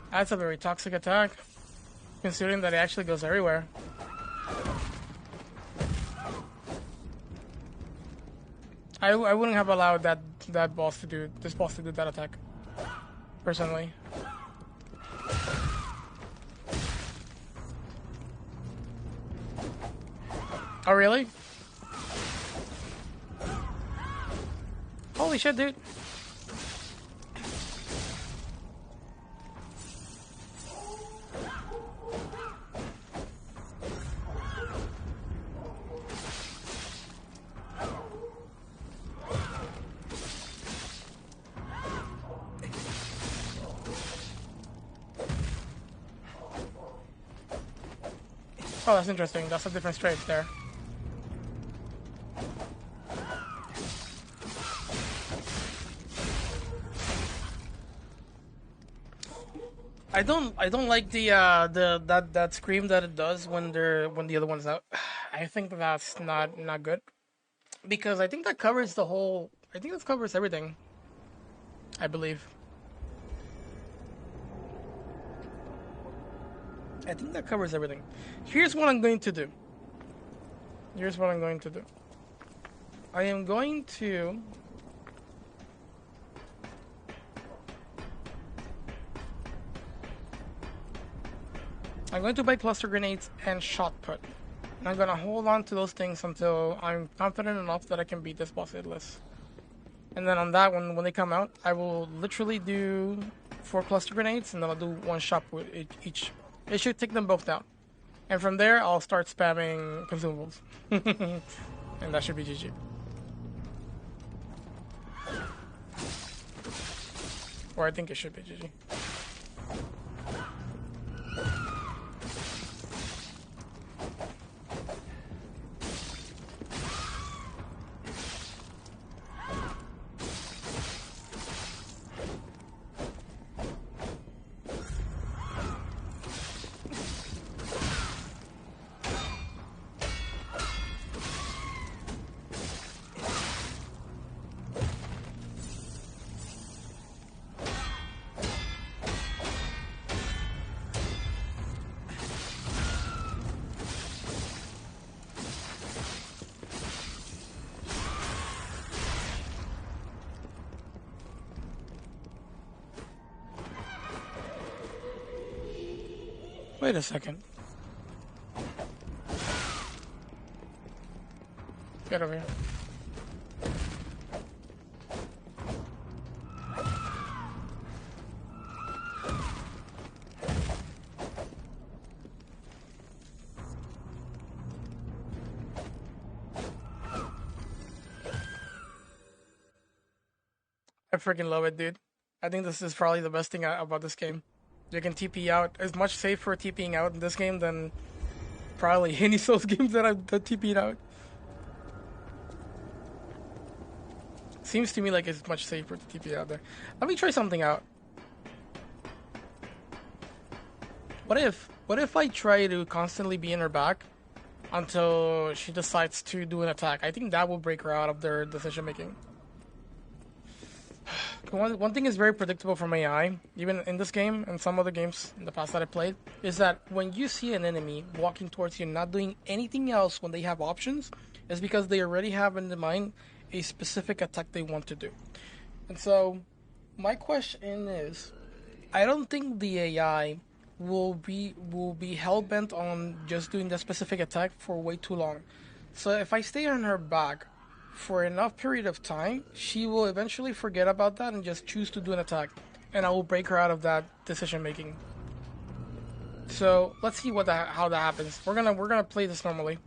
That's a very toxic attack, considering that it actually goes everywhere. I wouldn't have allowed this boss to do that attack, personally. Oh really? Holy shit, dude. Oh, that's interesting. That's a different strafe there. I don't like that scream that it does when the other one's out. I think that's not good, because I think that covers the whole. I think that covers everything. I believe. I think that covers everything. Here's what I'm going to do. I am going to. I'm going to buy cluster grenades and shot put. And I'm going to hold on to those things until I'm confident enough that I can beat this boss hitless. And then on that one, when they come out, I will literally do 4 cluster grenades, and then I'll do 1 shot with each. It should take them both down. And from there, I'll start spamming consumables. And that should be GG. Or I think it should be GG. Wait a second. Get over here. I freaking love it, dude. I think this is probably the best thing about this game. You can TP out. It's much safer TPing out in this game than probably any Souls games that I've TP'd out. Seems to me like it's much safer to TP out there. Let me try something out. What if I try to constantly be in her back until she decides to do an attack? I think that will break her out of their decision making. One thing is very predictable from AI, even in this game and some other games in the past that I played, is that when you see an enemy walking towards you and not doing anything else when they have options, is because they already have in mind a specific attack they want to do. And so, my question is, I don't think the AI will be hell-bent on just doing that specific attack for way too long. So if I stay on her back for enough period of time, she will eventually forget about that and just choose to do an attack, and I will break her out of that decision making. So let's see how that happens. We're gonna play this normally.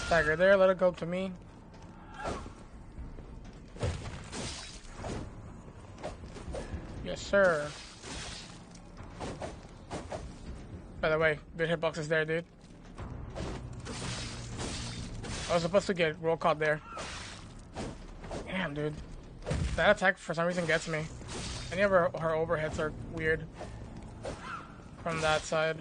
Dagger there, let it go to me. Yes, sir. By the way, good hitbox is there, dude. I was supposed to get roll caught there. Damn, dude. That attack for some reason gets me. Any of her overheads are weird from that side.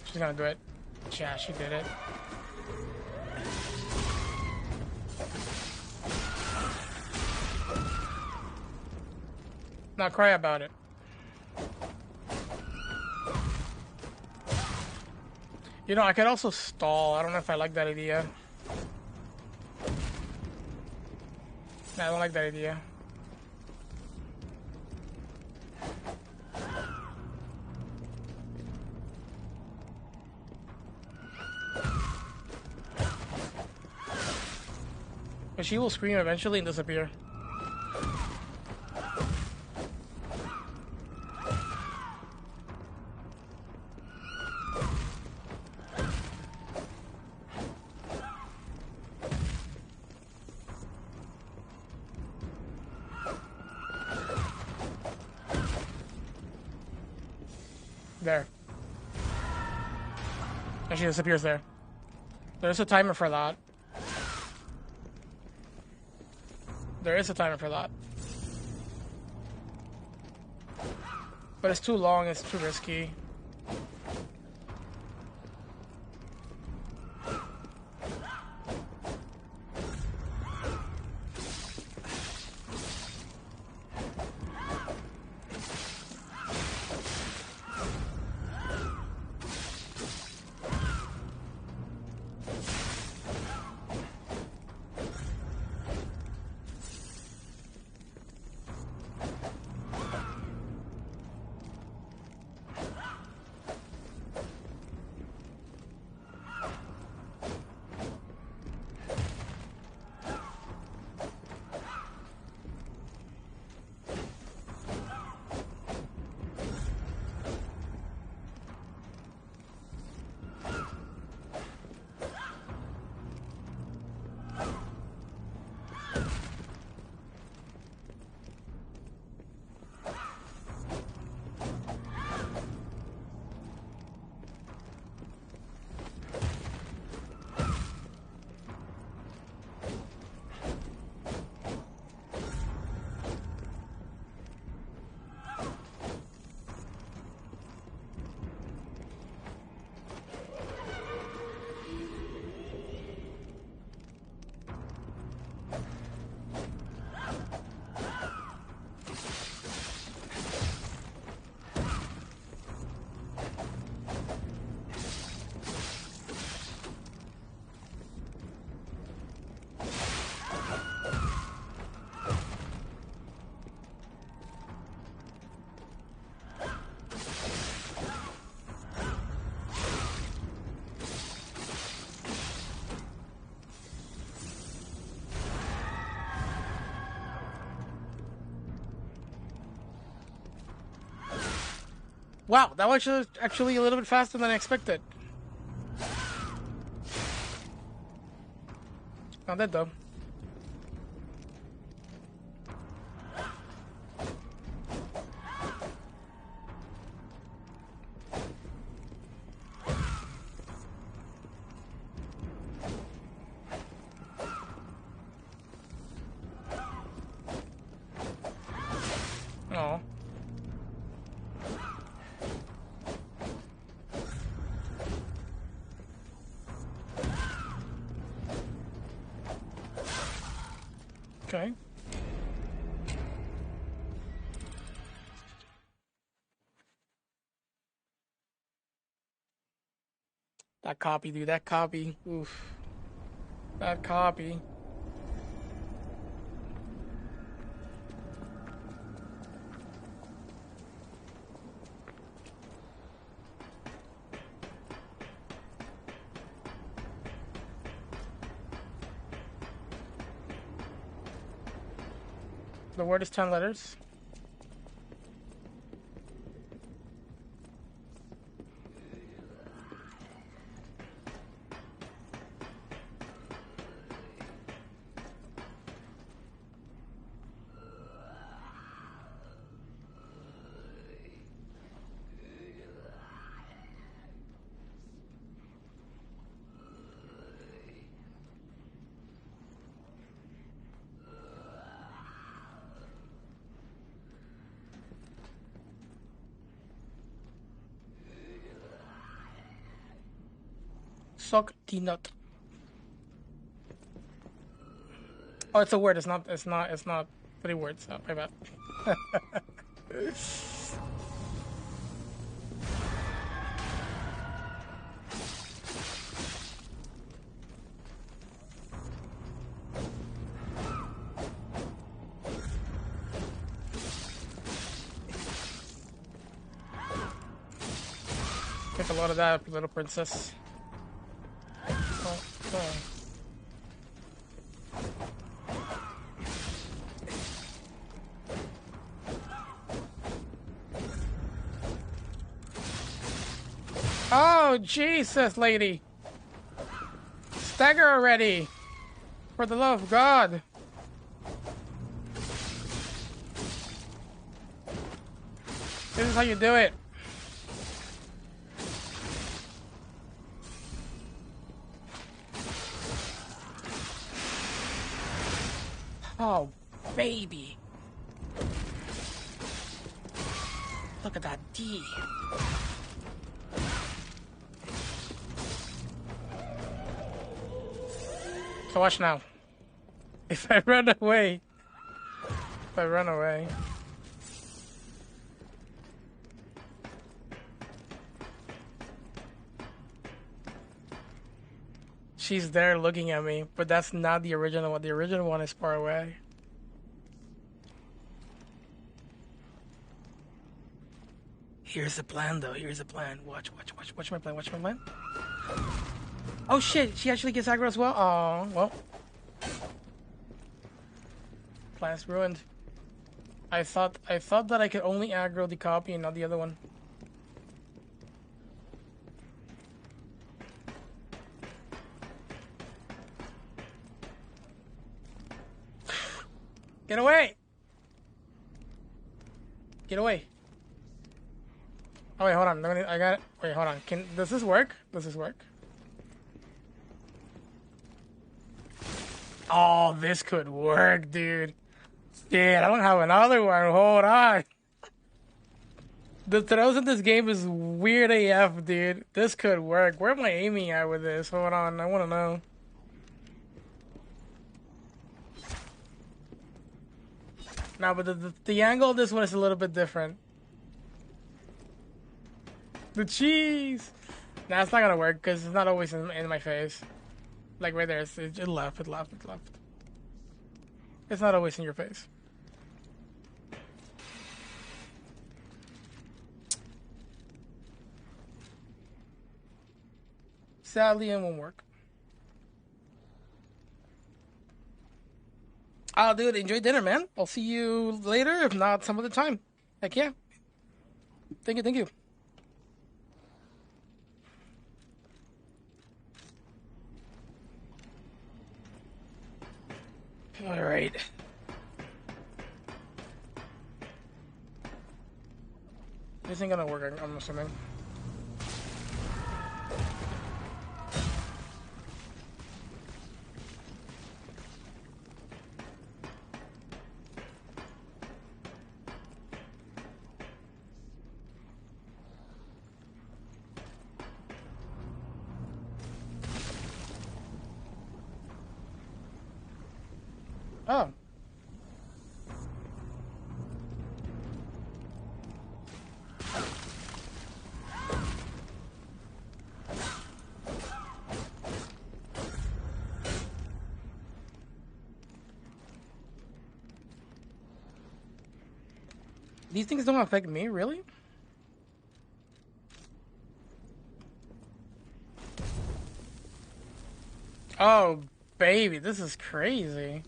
She's gonna do it. Yeah, she did it. Not cry about it. You know, I could also stall. I don't know if I like that idea. Nah, I don't like that idea. But she will scream eventually and disappear. There. And she disappears there. There's a timer for that. There is a timer for that. But it's too long, it's too risky. Wow, that was actually a little bit faster than I expected. Not dead though. Oh. Okay. That copy, dude. That copy. Oof. That copy. The word is 10 letters. Suck the nut. Oh, it's a word. It's not 3 words. Oh, my bad. Take a lot of that, little princess. Oh, oh. Oh, Jesus, lady. Stagger already. For the love of God. This is how you do it. Oh, baby. Look at that D. So watch now. If I run away. She's there looking at me, but that's not the original one. The original one is far away. Here's the plan, though. Here's the plan. Watch my plan. Watch my plan. Oh shit! She actually gets aggro as well. Oh well. Plan's ruined. I thought that I could only aggro the copy and not the other one. Get away! Get away! Oh wait, hold on. I got it. Wait, hold on. Does this work? Does this work? Oh, this could work, dude. Shit, I don't have another one. Hold on. The throws in this game is weird AF, dude. This could work. Where am I aiming at with this? Hold on, I want to know. No, but the angle of this one is a little bit different. The cheese! Nah, it's not gonna work because it's not always in my face. Like right there, it left. It's not always in your face. Sadly, it won't work. I'll do it. Enjoy dinner, man. I'll see you later, if not some other time. Heck yeah. Thank you. All right. This ain't gonna work, I'm assuming. Oh. These things don't affect me, really? Oh, baby, this is crazy.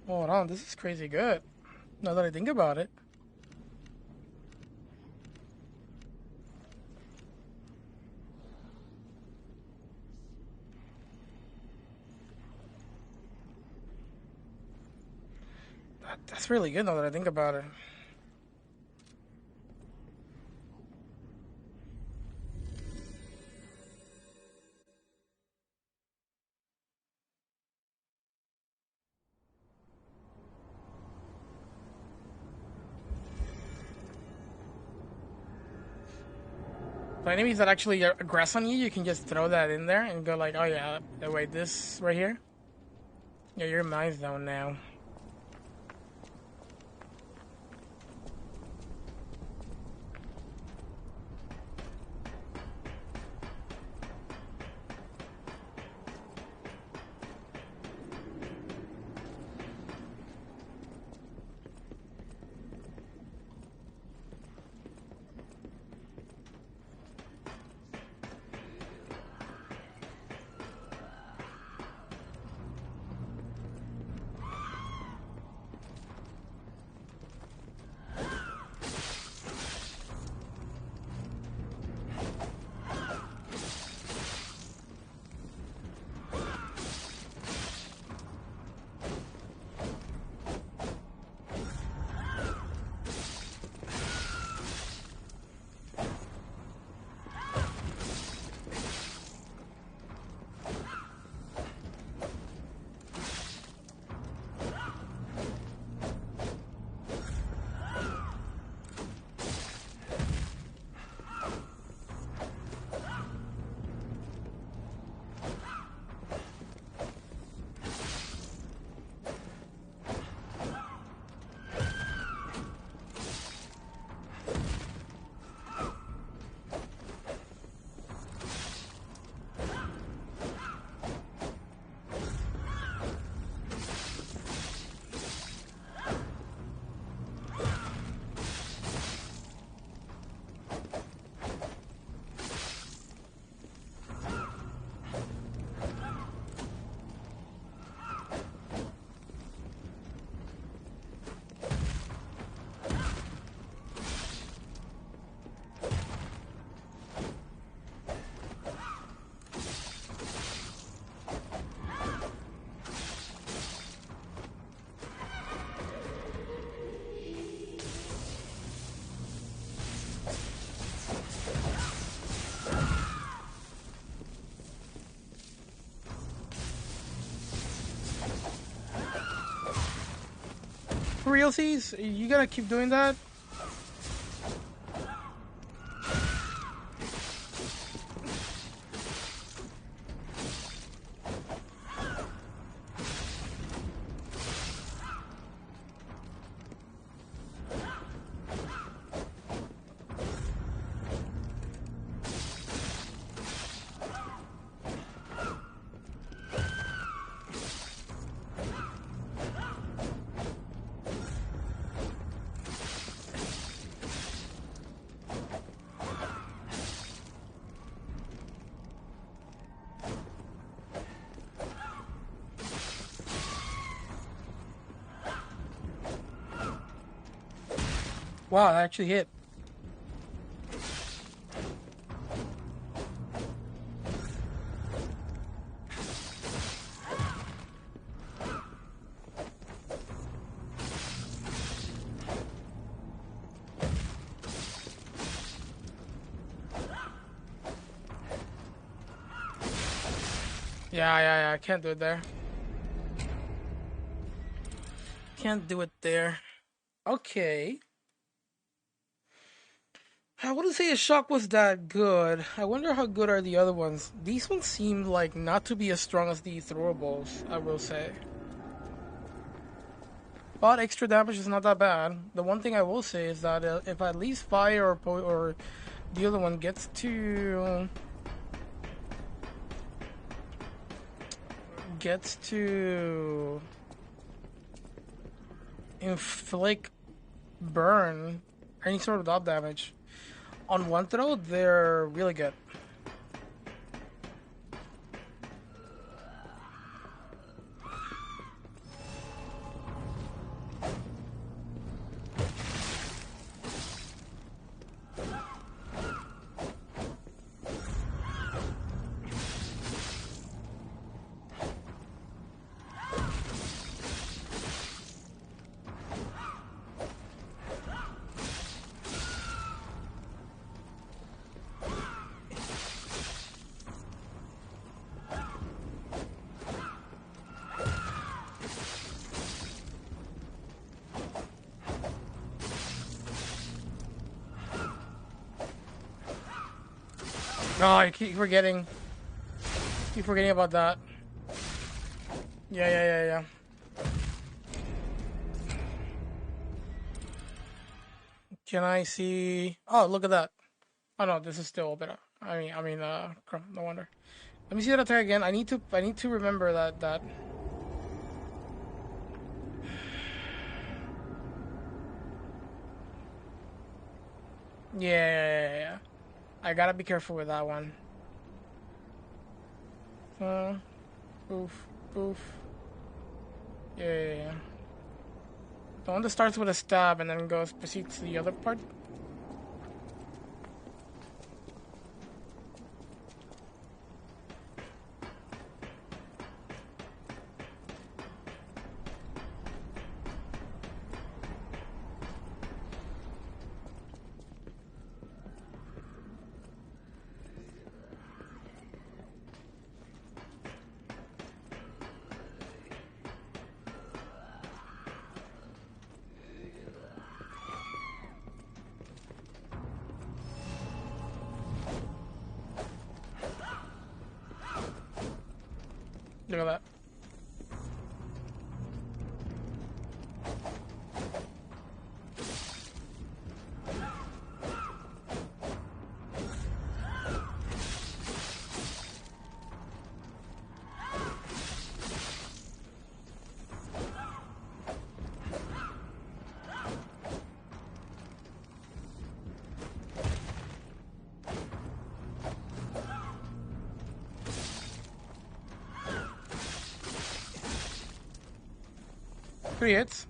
Hold on, this is crazy good. Now that I think about it. That's really good now that I think about it. For enemies that actually aggress on you, you can just throw that in there and go like, oh yeah, wait, this right here? Yeah, you're in my zone now. For realsies, you gotta keep doing that. Wow, that actually hit. Yeah, I can't do it there. Can't do it there. Okay. I wouldn't say a shock was that good. I wonder how good are the other ones. These ones seem like not to be as strong as the throwables, I will say. But extra damage is not that bad. The one thing I will say is that if at least fire or the other one gets to inflict burn, any sort of dot damage on one throw, they're really good. No, I keep forgetting about that. Yeah. Can I see? Oh, look at that. Oh no, this is still a bit. No wonder. Let me see that attack again. I need to remember that. Yeah. I gotta be careful with that one. Oof, oof. Yeah. The one that starts with a stab and then proceeds to the other part. Look at that. Three hits.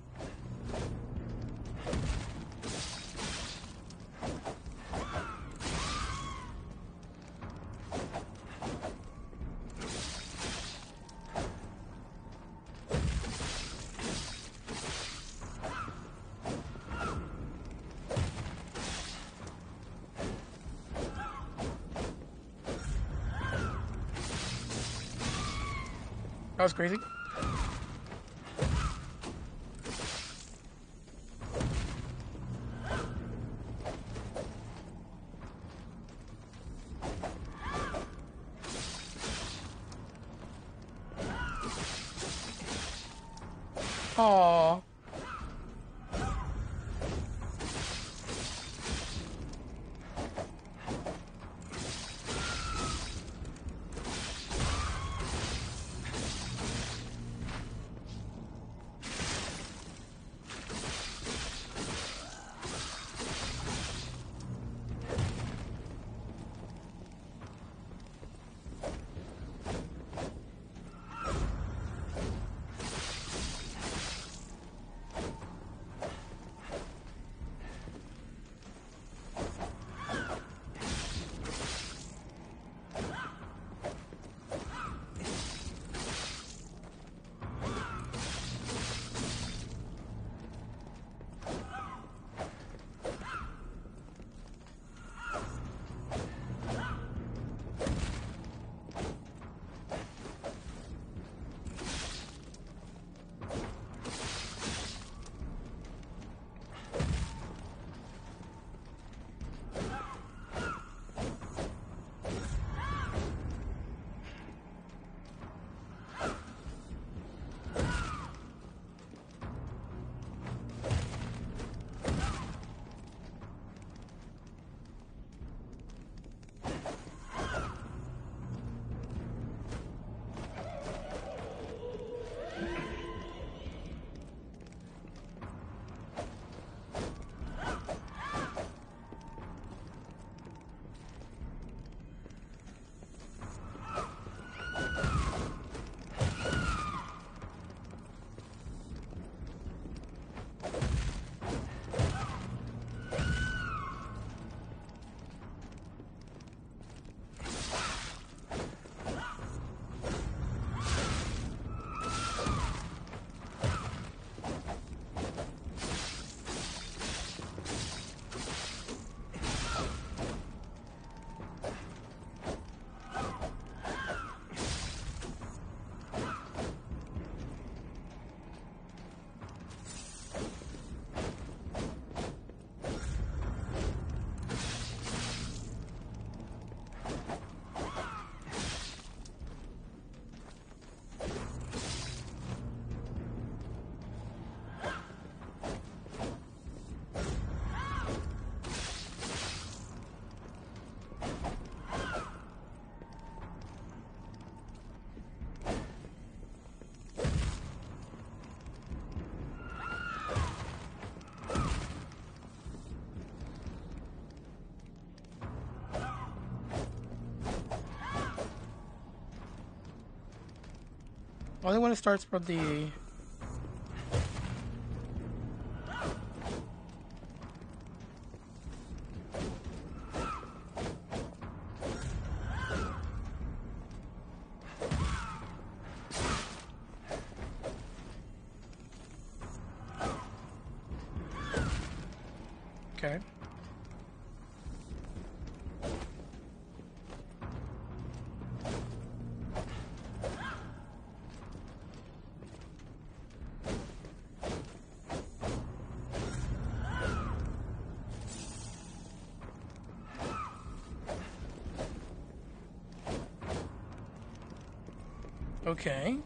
That was crazy. Aww. Only when it starts from the... Okay. Okay.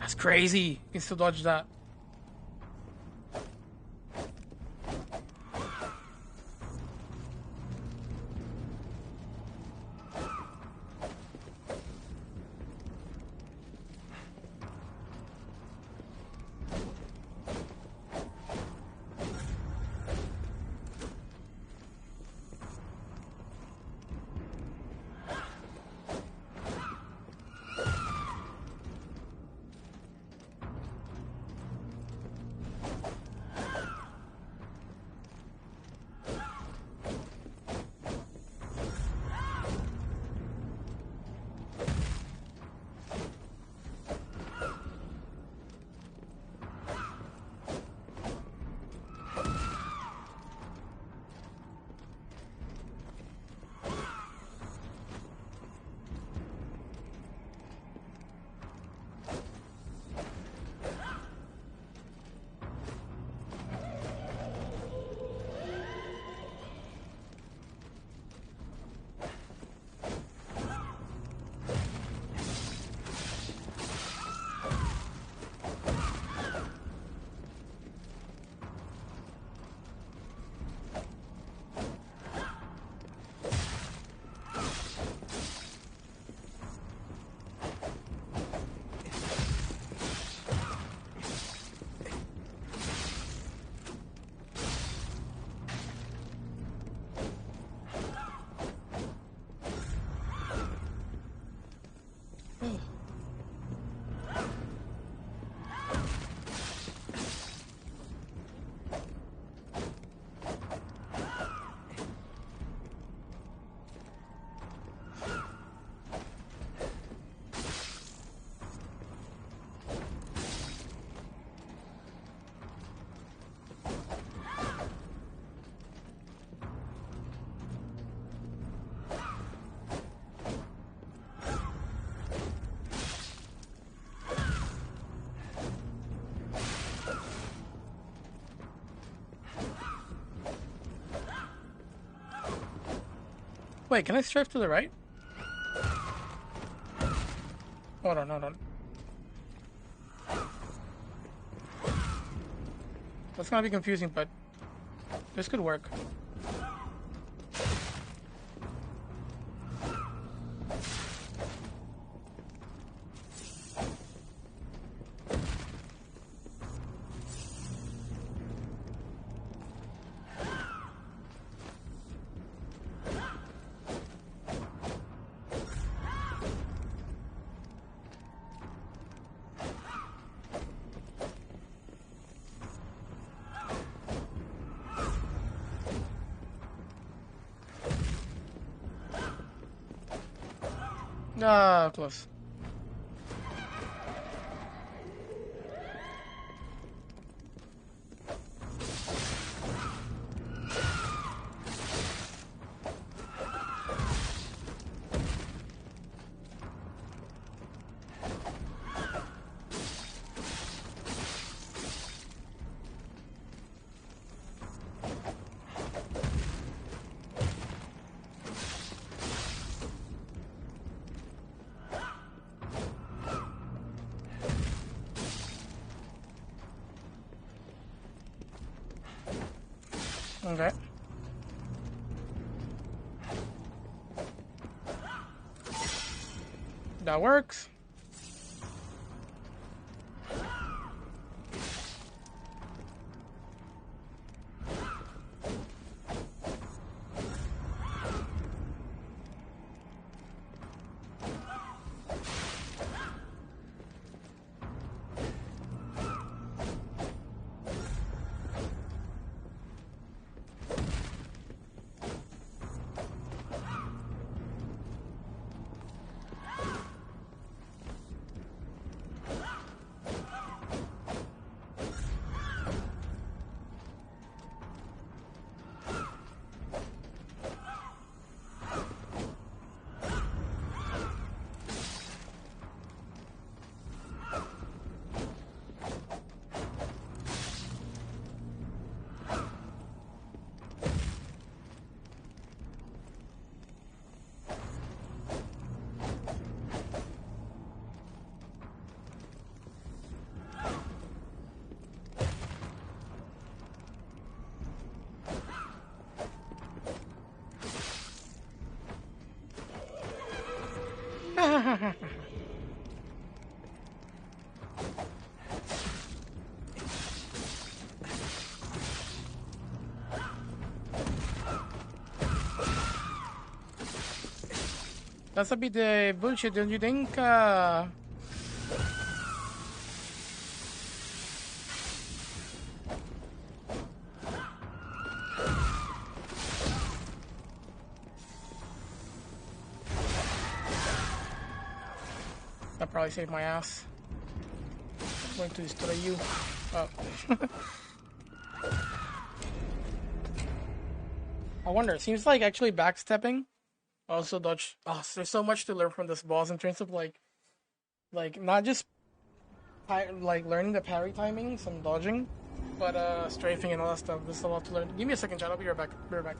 That's crazy. You can still dodge that. Wait, can I strafe to the right? Hold on, hold on. That's gonna be confusing, but this could work. Ah, close. Okay. That works. That's a bit bullshit, don't you think? That probably saved my ass. I'm going to destroy you. Oh. I wonder, it seems like actually backstepping. Also dodge. Oh, there's so much to learn from this boss in terms of like not just like learning the parry timing, some dodging, but strafing and all that stuff. There's a lot to learn. Give me a second, chat. I'll be right back.